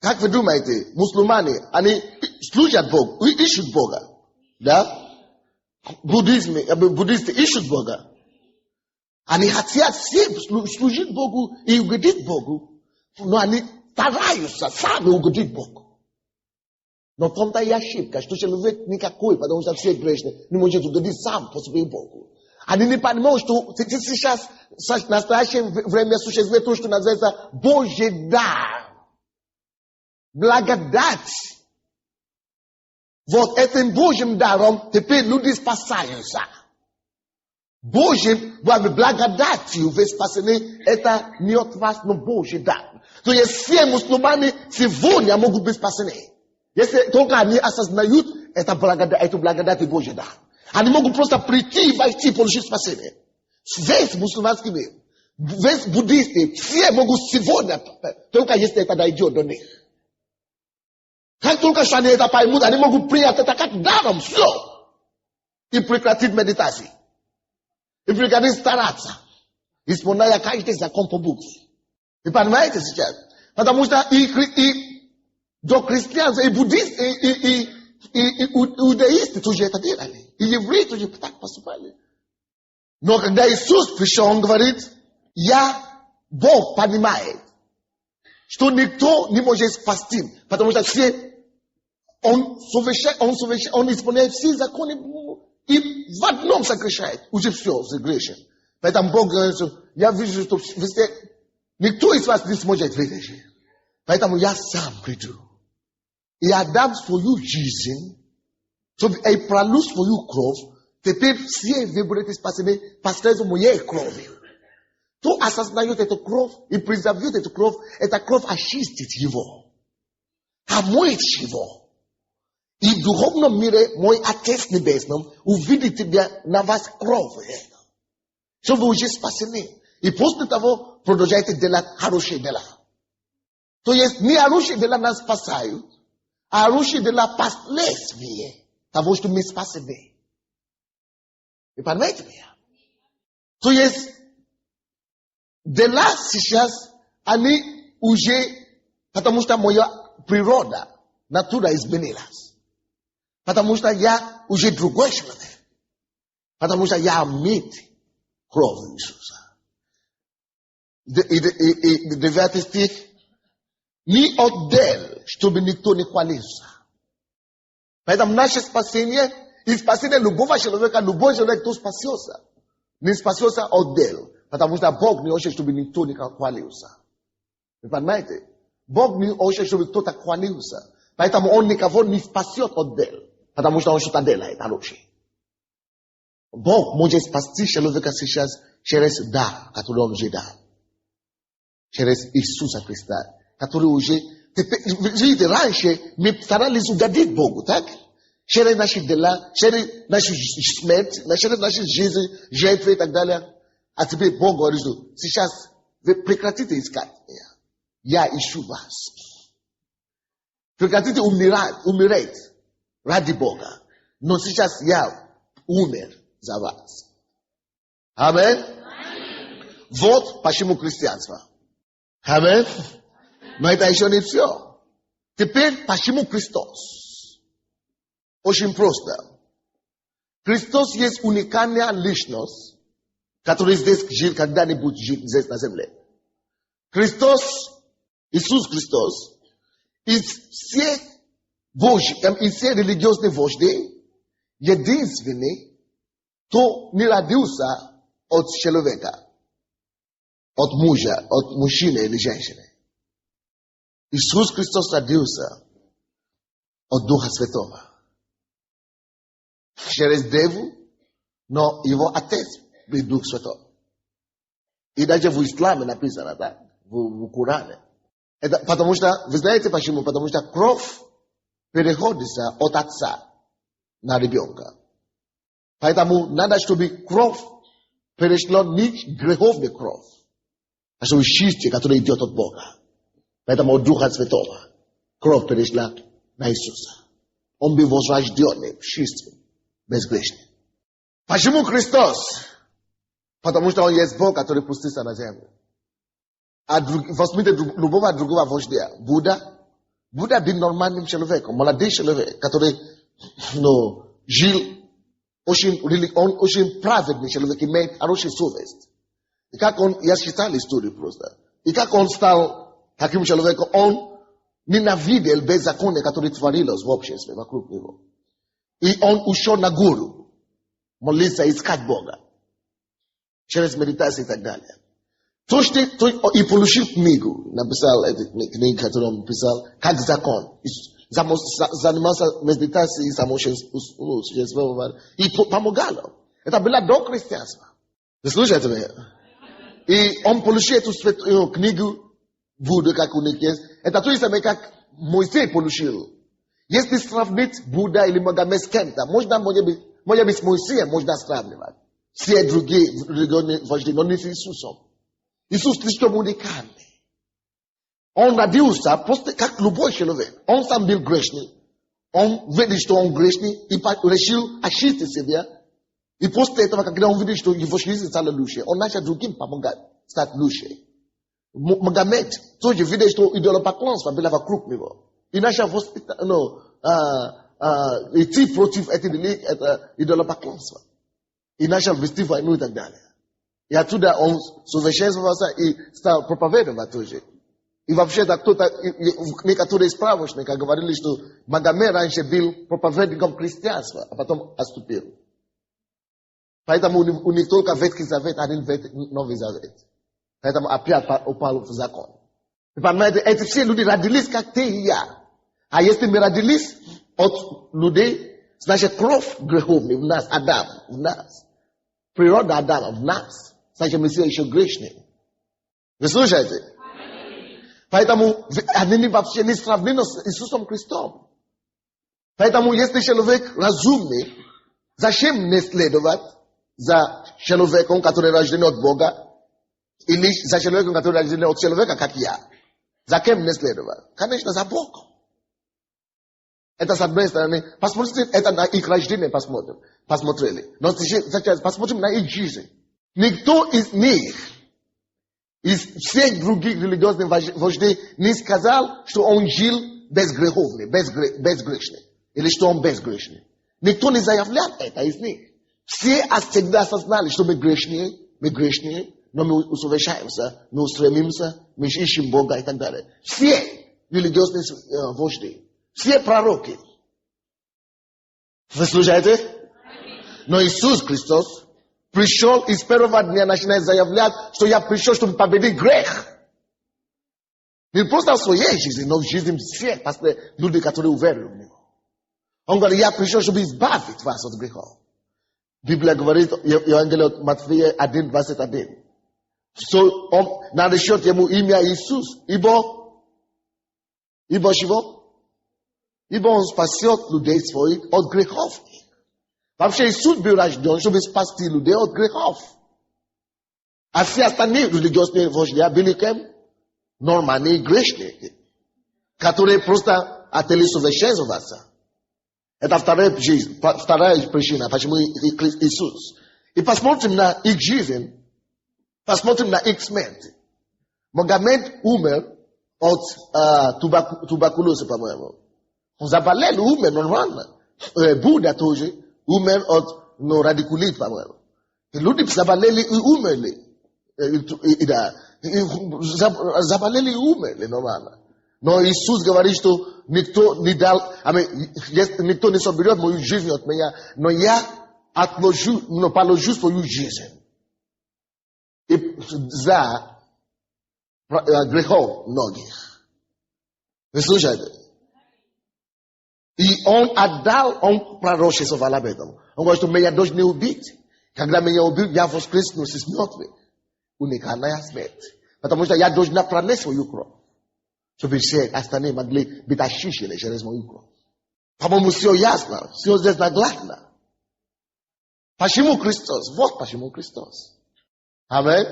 [SPEAKER 1] Как вы думаете, мусульмане, они служат Богу, ищут Бога. Да? Буддисты ищут Бога. Они хотят все служить Богу и угодить Богу. Но они стараются сами угодить Богу. Но в том-то и ошибка, что человек никакой, потому что все грешны, не может угодить сам по своему Богу. Они не понимают, что сейчас в настоящее время существует то, что называется Божий дар. Благодать. Вот этим Божьим даром теперь люди спасаются. Боже, вам благодати вы спасены, это не от вас, но Божий дар. То есть все мусульмане сегодня могут быть спасены. Если только они осознают эту благодать Божий дар. Они могут просто прийти и войти и получить спасение. Весь мусульманский мир, весь буддисты, все могут сегодня, только если это дойдет до них. Как только что они это поймут, они могут принять это как даром, все. И прекратить медитации. И прекратить стараться. Исполняя каждый закон по букве. Вы понимаете сейчас? Потому что и до христианства, и буддисты, и иудаисты тоже это делали. И евреи тоже так поступали. Но когда Иисус пришел, Он говорит, Бог понимает, что никто не может спасти, потому что все, Он исполняет все законы, и в одном согрешает. Уже все согрешен. Поэтому Бог говорит, что я вижу, что никто из вас не сможет выдержать. Поэтому я сам приду. И отдам свою жизнь, чтобы я пролю свою кровь. Теперь все вы будете спасены посредством моей крови. Кто осознает эту кровь и призовет эту кровь, эта кровь очистит его, омоет его. И в духовном мире мой Отец Небесный увидит тебя на вас кровь. Что вы уже спасены. И после того продолжайте делать хорошие дела. То есть не хорошие дела нас спасают, а хорошие дела последствия того, что мы спасены. Вы понимаете меня? То есть дела сейчас, они уже, потому что моя природа, натура изменилась. Потому что я уже другой человек. Потому что я омит кровью Иисуса. 9 стих. Не отдел, чтобы никто не хвалился. Поэтому наше спасение и спасение любого человека, любой человек, кто спасется, не спасется отдел. Потому что Бог не хочет, чтобы никто не хвалился. Вы понимаете? Бог не хочет, чтобы кто-то хвалился. Поэтому Он никого не спасет отдел. Потому что Он что-то делает хорошее. Бог может спасти человека сейчас через дар, который Он уже дал. Через Иисуса Христа, который уже... Видите, раньше мы старались угодить Богу, так? Через наши дела, через нашу смерть, через наши жизни, жертвы и так далее. А теперь Бог говорит, что сейчас вы прекратите искать меня. Я ищу вас. Прекратите умереть ради Бога. Но сейчас я умер за вас. Аминь. Вот почему христианство. Аминь. Но это еще не все. Теперь почему Христос? Очень просто. Христос есть уникальная личность, который здесь жил, когда-нибудь жил здесь на земле. Христос, Иисус Христос, из всех религиозных вождей, единственный, кто не родился от человека, от мужа, от мужчины или женщины. Иисус Христос родился от Духа Святого. Через Деву, но его Отец был Дух Святой. И даже в Исламе написано так, в Коране. Это потому что, вы знаете почему? Потому что кровь переходится от отца на ребенка. Поэтому надо, чтобы кровь перешла не греховная кровь, а чтобы чистая, которая идет от Бога. Поэтому от Духа Святого кровь перешла на Иисуса. Он был возрожденный, чистый, безгрешный. Почему Христос? Потому что Он есть Бог, который пустился на землю. А возьмите любого другого вождя. Будда был нормальным человеком, молодым человеком, который жил очень праведный человек, имеет хорошую совесть. И как я читал историю просто. И как он стал таким человеком, он ненавидел беззаконие, которое творилось в обществе вокруг него. И он ушел на гору, молиться, искать Бога. Через медитацию и так далее. И получил книгу, написал эту книгу, которую он написал, как закон. Занимался медитацией и самоуществованием. И помогало. Это было до христианства. Вы слушаете меня? И он получил эту книгу Будды, как у них есть. Это то же самое, как Моисей получил. Если сравнить Будда или Магомед с кем-то, может быть, с Моисеем можно сравнивать. Все другие религиозные вожди, но не с Иисусом. Иисус слишком уникальный. Он родился просто как любой человек. Он сам был грешный. Он видел, что он грешный, и решил очистить себя. И после этого, когда он видел, что его жизнь стала лучше, он начал другим помогать стать лучше. Магомед тоже видел, что идолопоклонство было вокруг него. И начал идти против этого идолопоклонства. И начал вести войну и так далее. И оттуда он совершенствовался и стал проповедовать тоже. И вообще-то кто-то, некоторые справочники говорили, что Магомед раньше был проповедником христианства, а потом отступил. Поэтому у них только Ветхий Завет, а не Новый Завет. Поэтому опять упал в закон. И понимаете, эти все люди родились, как ты и я. А если мы родились от людей, значит, кровь греховная в нас, Адам в нас. Природа Адама в нас. Значит, мы все еще грешные. Вы слушаете? Поэтому они вообще не сравнимы с Иисусом Христом. Поэтому, если человек разумный, зачем не следовать за человеком, который рожден от Бога, или за человеком, который рожден от человека, как я? За кем не следовать? Конечно, за Богом. Это с одной стороны. Посмотрите, это на их рождение посмотрели. Но сейчас посмотрим на их жизнь. Никто из них, из всех других религиозных вождей, не сказал, что он жил безгреховный, безгрешный. Или что он безгрешный. Никто не заявлял это из них. Все всегда осознали, что мы грешные, но мы усовершаемся, мы устремимся, мы ищем Бога и так далее. Все религиозные вожди, все пророки. Вы слушаете? Но Иисус Христос пришел и с первого дня начинает заявлять, что я пришел, чтобы победить грех. Не просто в своей жизни, но в жизни всех людей, которые уверовали в Него. Он говорит, я пришел, чтобы избавить вас от грехов. Библия говорит, Евангелие от Матфея 1:21. Он наречет ему имя Иисус, ибо чего? Ибо он спасет людей своих от грехов. Вообще Иисус был рожден, чтобы спасти людей от грехов. А все остальные религиозные вожди были кем? Нормальные грешники, которые просто хотели совершенствоваться. Это вторая причина, почему Иисус. И посмотрим на их жизнь, посмотрим на их смерть. Магомед умер от туберкулеза, по-моему. Он заболел, умер нормально. Будда тоже умер от радикулит, по-моему. И люди заболели и умерли. Заболели и умерли нормально. Но Иисус говорит, что никто не соберет мою жизнь от меня, но я положу свою жизнь. И за грехов многих. Вы слушаете? И он пророчествовал об этом. Он говорит, что меня должны убить. Когда меня убьют, я воскресну из мертвых. Уникальная смерть. Потому что я должна пролить свою кровь. Чтобы все остальные могли быть очищены через мою кровь. По-моему, все ясно. Все здесь наглядно. Почему Христос? Вот почему Христос. Аминь.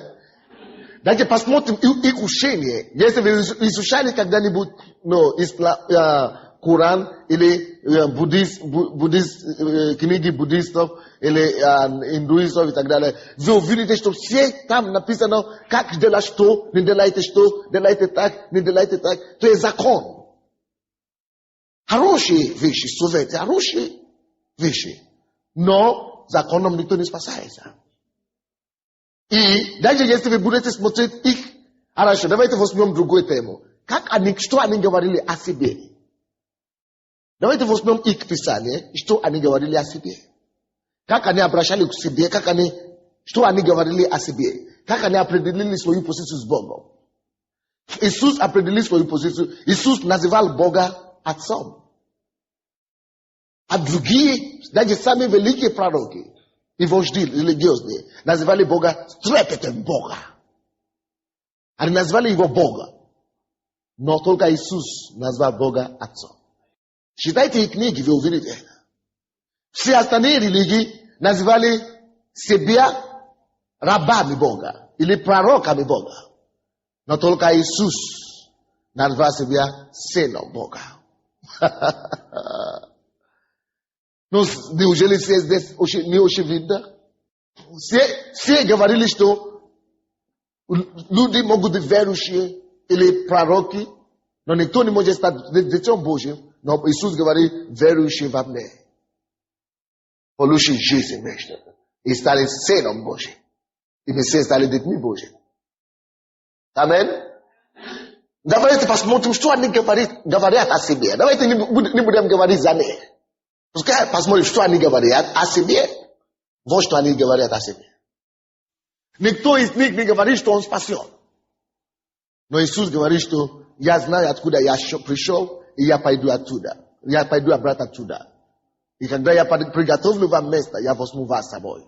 [SPEAKER 1] Давайте посмотрим их учение. Если вы изучали когда-нибудь Коран или книги буддистов или индуистов и так далее, вы увидите, что все там написано, как делать что, не делайте что, делайте так, не делайте так. То есть закон. Хорошие вещи, советы, хорошие вещи. Но законом никто не спасается. И даже если вы будете смотреть их, хорошо, давайте возьмем другую тему. Что они говорили о себе? Давайте возьмем их писание, что они говорили о себе. Как они обращались к себе, что они говорили о себе. Как они определили свою позицию с Богом. Иисус определил свою позицию. Иисус называл Бога Отцом. А другие, даже самые великие пророки, i wojdi religiozni nazywali Boga strepetem Boga. Ale nazywali Jego Boga. No tylko Jezus nazwał Boga Ojcem. Czytajcie ich kniги, wy uwierzycie. Все остальные религии называли себя рабами Бога или пророками Бога. Но только Иисус назвал себя сыном Бога. Ну, неужели все здесь не очевидно? Все говорили, что люди могут быть верующие или пророки, но никто не может стать детем Божьим. Но Иисус говорит, верующие во мне получили жизнь вечную и стали сыном Божьим. И мы все стали детьми Божьими. Аминь. Давайте посмотрим, что они говорят о себе. Давайте не будем говорить за них. Пускай посмотрим, что они говорят о себе. Вот что они говорят о себе. Никто из них не говорит, что он спасен. Но Иисус говорит, что я знаю, откуда я пришел, и я пойду оттуда. Я пойду обратно оттуда. И когда я приготовлю вам место, я возьму вас с собой.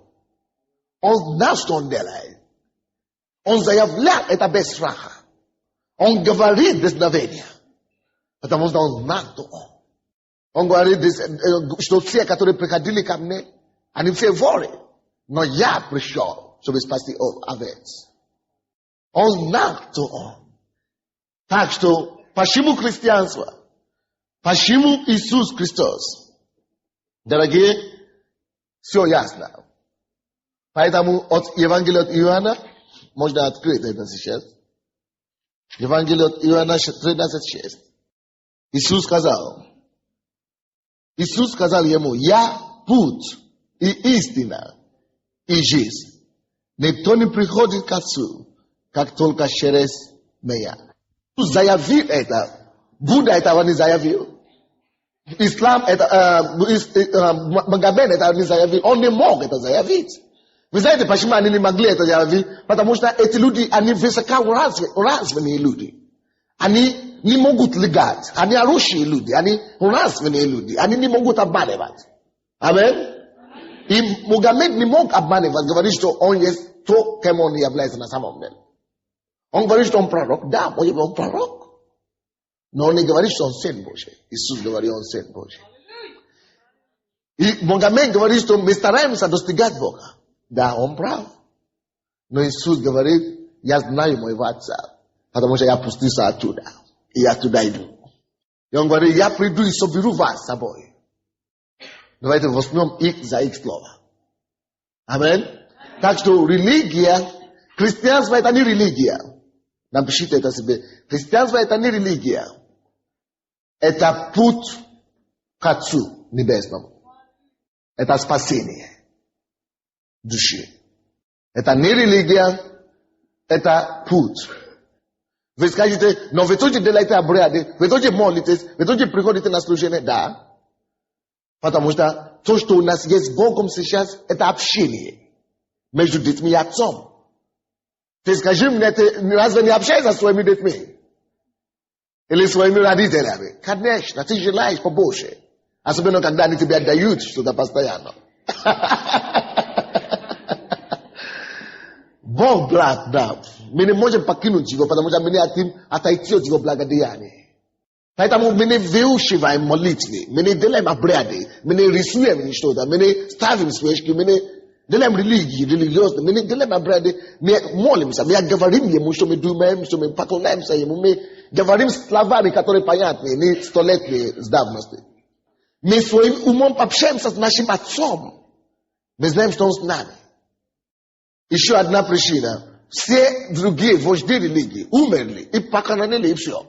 [SPEAKER 1] Он знал, что он делает. Он заявлял это без страха. Он говорит без давления. Потому что он знал, кто он. Он говорит, что все, которые приходили ко мне, они все воры. Но я пришел, чтобы спасти овец. Он знал, кто он. Так что, почему христианство? Почему Иисус Христос? Дорогие, все ясно. Поэтому от Евангелия от Иоанна, можно открыть это сейчас. Евангелие от Иоанна 13:6. Иисус сказал ему, я путь и истина и жизнь. Никто не приходит к Отцу, как только через меня. Иисус заявил это. Будда этого не заявил. Ислам это, Магомед это не заявил. Он не мог это заявить. Вы знаете, почему они не могли это заявить? Потому что эти люди, они высокоразвитые люди. Они не могут лгать. Они хорошие люди. Они развитые люди. Они не могут обманывать. Аминь. И Магомед не мог обманывать. Говорит, что он есть то, кем он является на самом деле. Он говорит, что он пророк. Да, он пророк. Но он не говорит, что он сын Божий. Иисус говорит, он сын Божий. И Магомед говорит, что мы стараемся достигать Бога. Да, он прав. Но Иисус говорит, я знаю моего Отца, потому что я пустился оттуда. И я туда иду. И он говорит, я приду и соберу вас с собой. Давайте возьмем их за их слово. Аминь. Так что религия, христианство это не религия. Напишите это себе. Христианство это не религия. Это путь к Отцу Небесному. Это спасение души. Это не религия, это путь. Вы скажете, но вы тоже делаете обряды, вы тоже молитесь, вы тоже приходите на служение. Да. Потому что то, что у нас есть с Богом сейчас, это общение между детьми и Отцом. Ты скажи мне, ты разве не общаешься со своими детьми? Или своими родителями? Конечно, ты желаешь побольше. Особенно, когда они тебе отдают что-то постоянно. Бог благ нам. Мы не можем покинуть его, потому что мы не хотим отойти от его благодеяния. Поэтому мы не выучиваем молитвы, мы не делаем обряды, мы не рисуем что-то, мы не ставим свечки, мы не делаем религии, религиозные, мы не делаем обряды, мы молимся, мы говорим ему, что мы думаем, что мы поклоняемся ему, мы говорим словами, которые понятны, не столетние с давности. Мы своим умом общаемся с нашим Отцом. Мы знаем, что Он с нами. Еще одна причина. Все другие вожди религии умерли и похоронили, и все.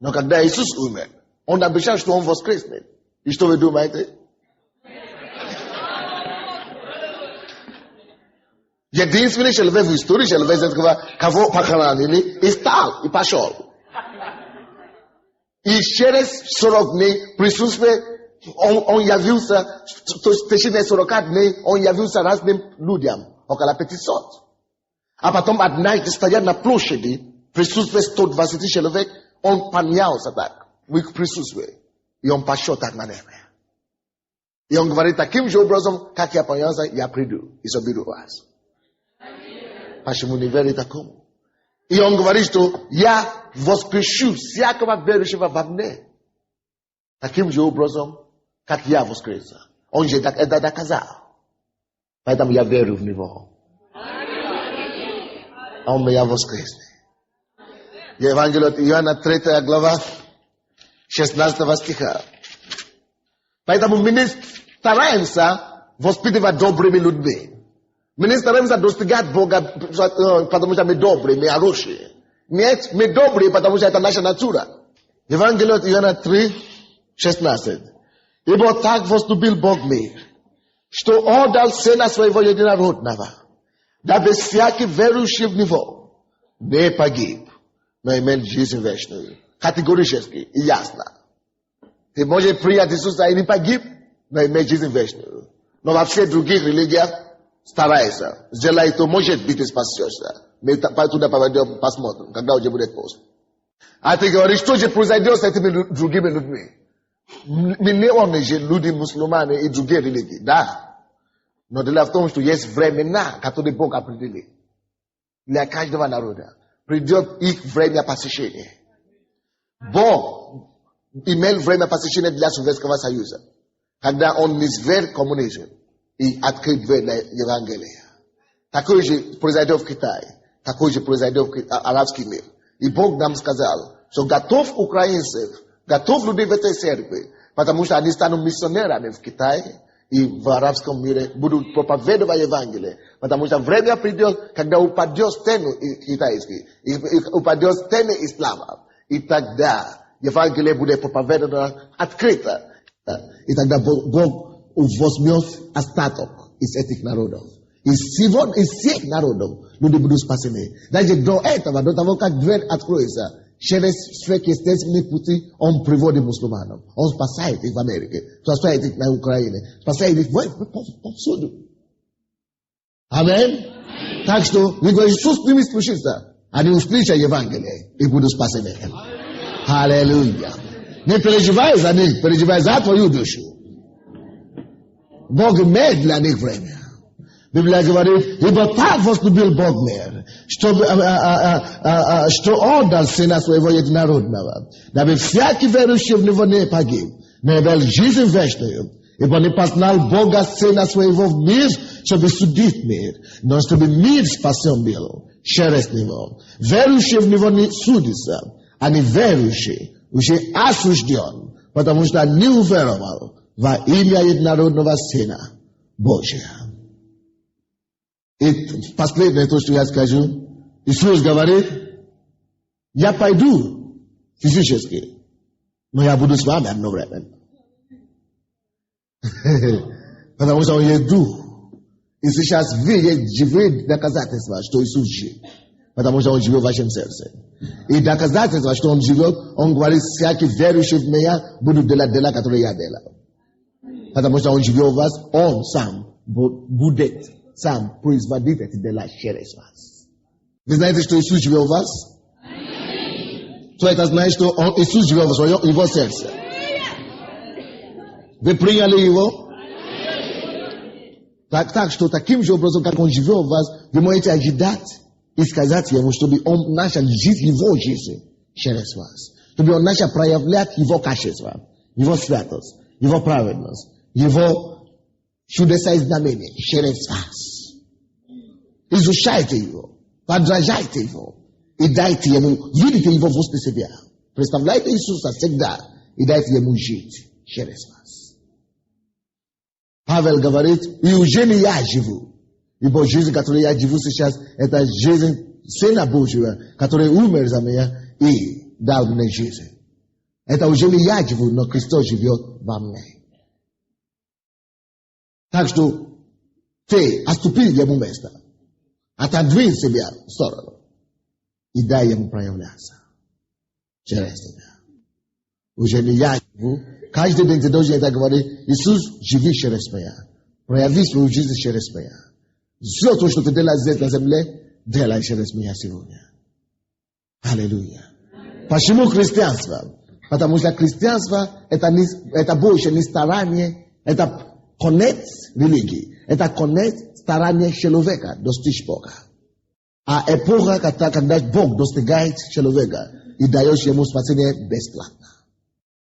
[SPEAKER 1] Но когда Иисус умер, Он обещал, что Он воскреснет. И что вы думаете? Единственный человек в истории, кого похоронили, и стал, и пошел. И через 40 дней присутствие, он явился, то есть в течение 40 дней, он явился разным людям, около 500. А потом однажды, стоя на площади, присутствие 120 человек, он поднялся так, в их присутствии, и он пошел так на небо. И он говорит таким же образом, как я понял, я приду и соберу вас. Почему не верит такому? И он говорит, что я воскрешу всякого верующего во мне. Таким же образом, как я воскрес. Он же это доказал. Поэтому я верю в него. Он меня воскрес. Евангелие от Иоанна, 3 глава, 16 стиха. Поэтому мы стараемся воспитывать добрыми людьми. Мы не стараемся достигать Бога, потому что мы добрые, мы хорошие. Нет, мы добрые, потому что это наша натура. Евангелие от Иоанна 3, 16. Ибо так возлюбил Бог мир, что отдал Сына Своего Единородного, дабы всякий верующий в Него не погиб, но имел жизнь вечную. Категорически и ясно. Ты можешь принять Иисуса и не погиб, но иметь жизнь вечную. Но во всех других религиях старайся. Сделай то, может быть, ты спасешься. Мы туда пойдем, посмотрим, когда уже будет поздно. А ты говоришь, что же произойдет с этими другими людьми? Миллионы же люди, мусульмане и другие религии, да. Но дело в том, что есть времена, которые Бог определил. Для каждого народа. Придет их время посещения. Бог имел время посещения для Советского Союза. Когда он низвергл коммунизм и открыл дверь на Евангелие. Такое же произойдет в Китае. Такое же произойдет в арабский мир. И Бог нам сказал, что готов украинцев, готов людей в этой церкви, потому что они станут миссионерами в Китае и в арабском мире, будут проповедовать Евангелие. Потому что время придет, когда упадет стену китайский, и упадет стены ислама. И тогда Евангелие будет проповедано открыто. И тогда Бог возьмет остаток из этих народов. Из всех народов люди будут спасены. Даже до этого, до того, как дверь откроется, через сверхъестественные пути он приводит мусульманов. Он спасает их в Америке, спасает их на Украине, спасает их повсюду. Аминь. Так что, когда Иисус не случится, они услышат Евангелие и будут спасены. Аллилуйя. Не переживай за них, переживай за твою душу. Бог имеет для них время. Библия говорит, ибо так возлюбил Бог мир, что отдал Сына Своего Единородного, дабы всякий верующий в Него не погиб, но имел жизнь вечную, ибо не познал Бога Сына Своего в мир, чтобы судить мир, но чтобы мир спасен был через Него. Верующий в Него не судится, а неверующий уже осужден, потому что не уверовал во имя Единородного Сына Божия. И последнее, то, что я скажу, Иисус говорит, я пойду физически, но я буду с вами одновременно. Потому что Он есть Дух. И сейчас вы есть живые доказательства, что Иисус жив. Потому что Он живет в вашем сердце. И доказательства, что Он живет, Он говорит, всякий верующий в Меня будут делать дела, которые я делал. Потому что Он живет в вас, Он сам будет сам производить эти дела через вас. Вы знаете, что Иисус живет в вас? Кто это знает, что Иисус живет в Его сердце? Вы приняли Его? Так что таким же образом, как Он живет в вас, вы можете ожидать и сказать Ему, чтобы Он начал жить Его жизнь через вас. Чтобы Он начал проявлять Его качества, Его святость, Его праведность, Его чудеса и знамения через вас. Изучайте Его, подражайте Его и дайте Ему, видите Его возле себя. Представляйте Иисуса всегда и дайте Ему жить через вас. Павел говорит, и уже не я живу, ибо жизнь, которую я живу сейчас, это жизнь Сына Божьего, который умер за меня и дал мне жизнь. Это уже не я живу, но Христос живет во мне. Так что ты отступи Ему место, отодвинь себя в сторону и дай Ему проявляться через тебя. Уже не я живу. Каждый день ты должен это говорить. Иисус, живи через меня. Прояви свою жизнь через меня. Все то, что ты делаешь здесь на земле, делай через меня сегодня. Аллилуйя. Почему христианство? Потому что христианство это больше не старание, это Конец религии. Это конец старания человека достичь Бога. А эпоха, когда Бог достигает человека и дает ему спасение бесплатно.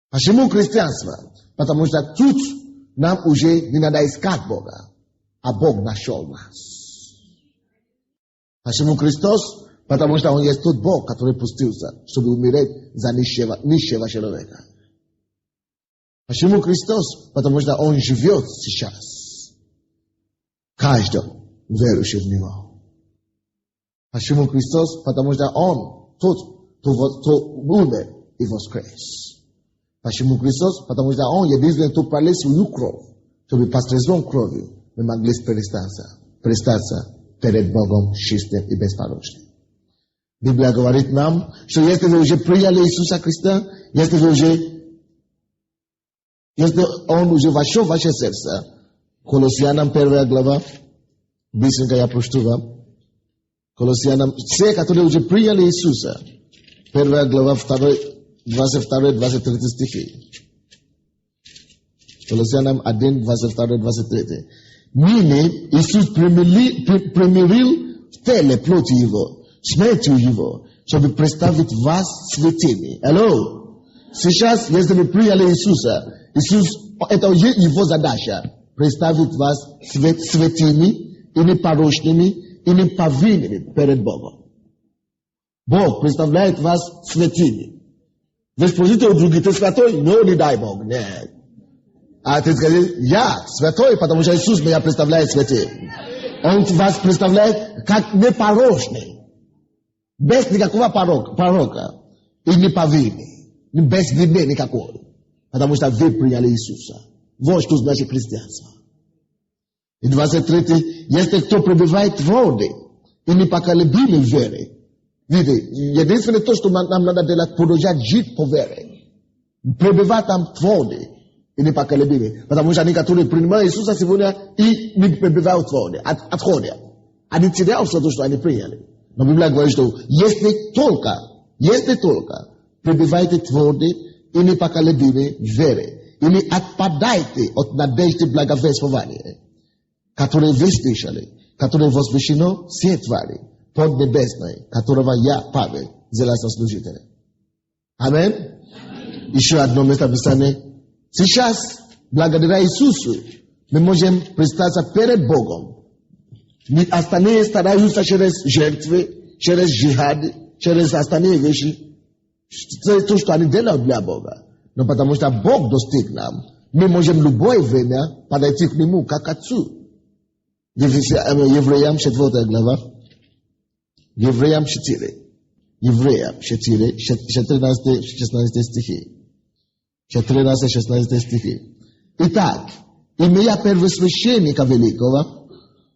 [SPEAKER 1] Почему христианство? Потому что тут нам уже не надо искать Бога, а Бог нашел нас. Почему Христос? Потому что Он есть тот Бог, который пустился, чтобы умереть за нищего человека. Почему Христос? Потому что Он живет сейчас. Каждый верующий в Него. Почему Христос? Потому что Он тот, кто умер и воскрес. Почему Христос? Потому что Он единственный, кто пролил свою кровь, чтобы посредством крови мы могли предстаться перед Богом чистым и беспорочным. Библия говорит нам, что если вы уже приняли Иисуса Христа, если Он уже вошел в ваше сердце, Колоссянам 1 глава, быстренько я прочту вам. Колоссянам, все, которые уже приняли Иисуса, 1 глава, 22-23 стихи. Колоссянам 1, 22-23. Ныне Иисус примирил в теле плоти Его, смертью Его, чтобы представить вас святыми. Алло. Сейчас, если вы приняли Иисуса, Иисус, это Его задача, представить вас святыми и непорочными, и неповинными перед Богом. Бог представляет вас святыми. Вы спросите у других, ты святой? No, не дай Бог. Нет. А ты скажешь, я святой, потому что Иисус меня представляет святым. Он вас представляет как непорочный. Без никакого порока. И неповинный. Без вины никакой. Потому что вы приняли Иисуса. Вот что значит христианство. И 23. Если кто пребывает твердый и непоколебимый в вере. Видите, единственное то, что нам надо делать, продолжать жить по вере. Пребывать там твердый и непоколебимый. Потому что они, которые принимают Иисуса сегодня и не пребывают твердый, отходят. Они теряют то, что они приняли. Но Библия говорит, что если только пребываете твердый и непоколебимый в вере, и не отпадайте от надежды благовествования, которые вы слышали, которое возвещено все твари поднебесной, которого я, Павел, зеластный служитель. Аминь. Еще одно место Писания. Сейчас, благодаря Иисусу, мы можем предстаться перед Богом. Остальные стараются через жертвы, через джихад, через остальные вещи. То, что они делают для Бога. Но потому что Бог достиг нам, мы можем любое время подойти к Нему, как Отцу. Евреям 4 глава. Евреям 4. Евреям 4, 14-16 стихи. 14-16 стихи. Итак, имея первосвященника великого,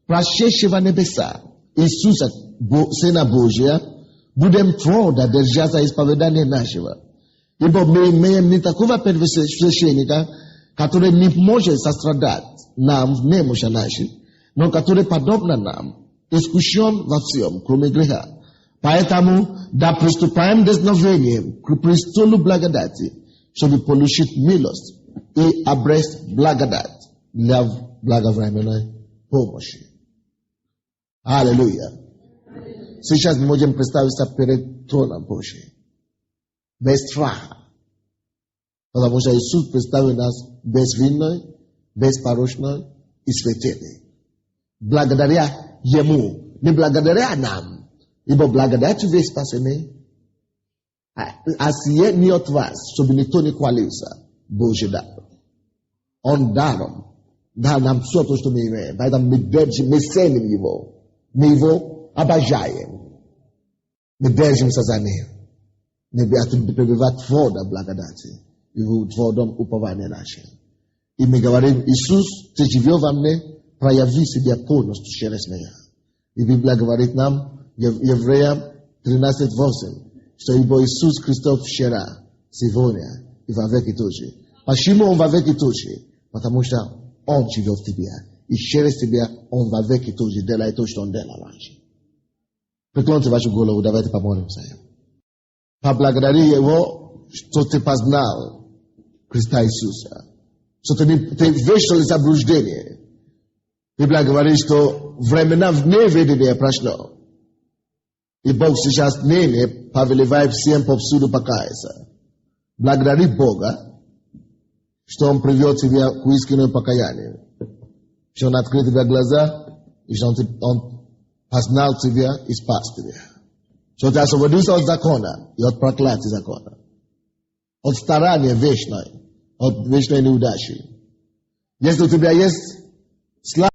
[SPEAKER 1] прошедшего небеса, Иисуса, Сына Божия, будем твердо держаться исповедания нашего. Ибо мы имеем не такого первосвященника, который не может сострадать нам в немощи нашей, но который, подобно нам, искушен во всем, кроме греха. Поэтому да приступаем дерзновением к престолу благодати, чтобы получить милость и обрести благодать для благовременной помощи. Аллилуйя. Сейчас мы можем представиться перед троном Божьим. Без страха. Потому что Иисус представил нас безвинной, беспорочной и святыми. Благодаря Ему, не благодаря нам, ибо благодатью вы спасены, а сие не от вас, чтобы никто не хвалился, Божий дар. Он дал нам все то, что мы имеем, поэтому мы держим, мы ценим Его, мы Его обожаем, мы держимся за Ним, мы пребывать твердо благодати и в твердом уповании нашем. И мы говорим, Иисус, Ты живешь во мне, прояви себя полностью через меня. И Библия говорит нам, Евреям 13:8, что ибо Иисус Христос вчера, сегодня и во веки тоже. Почему Он во веки тоже? Потому что Он живет в тебе. И через тебя Он во веки тоже делает то, что Он делал раньше. Преклоните вашу голову, давайте помолимся. Поблагодари Его, что ты познал Христа Иисуса. что ты вещь, что ли, заблуждение. Библия говорит, что времена не ведения прошло. И Бог сейчас ныне повелевает всем повсюду покаяться. Благодари Бога, что Он привел тебя к истинному покаянию. Что Он открыл тебе глаза, и что Он познал тебя и спас тебя. Что ты освободился от закона и от проклятия закона. От старания вечной, от вечной неудачи. Если у тебя есть слава,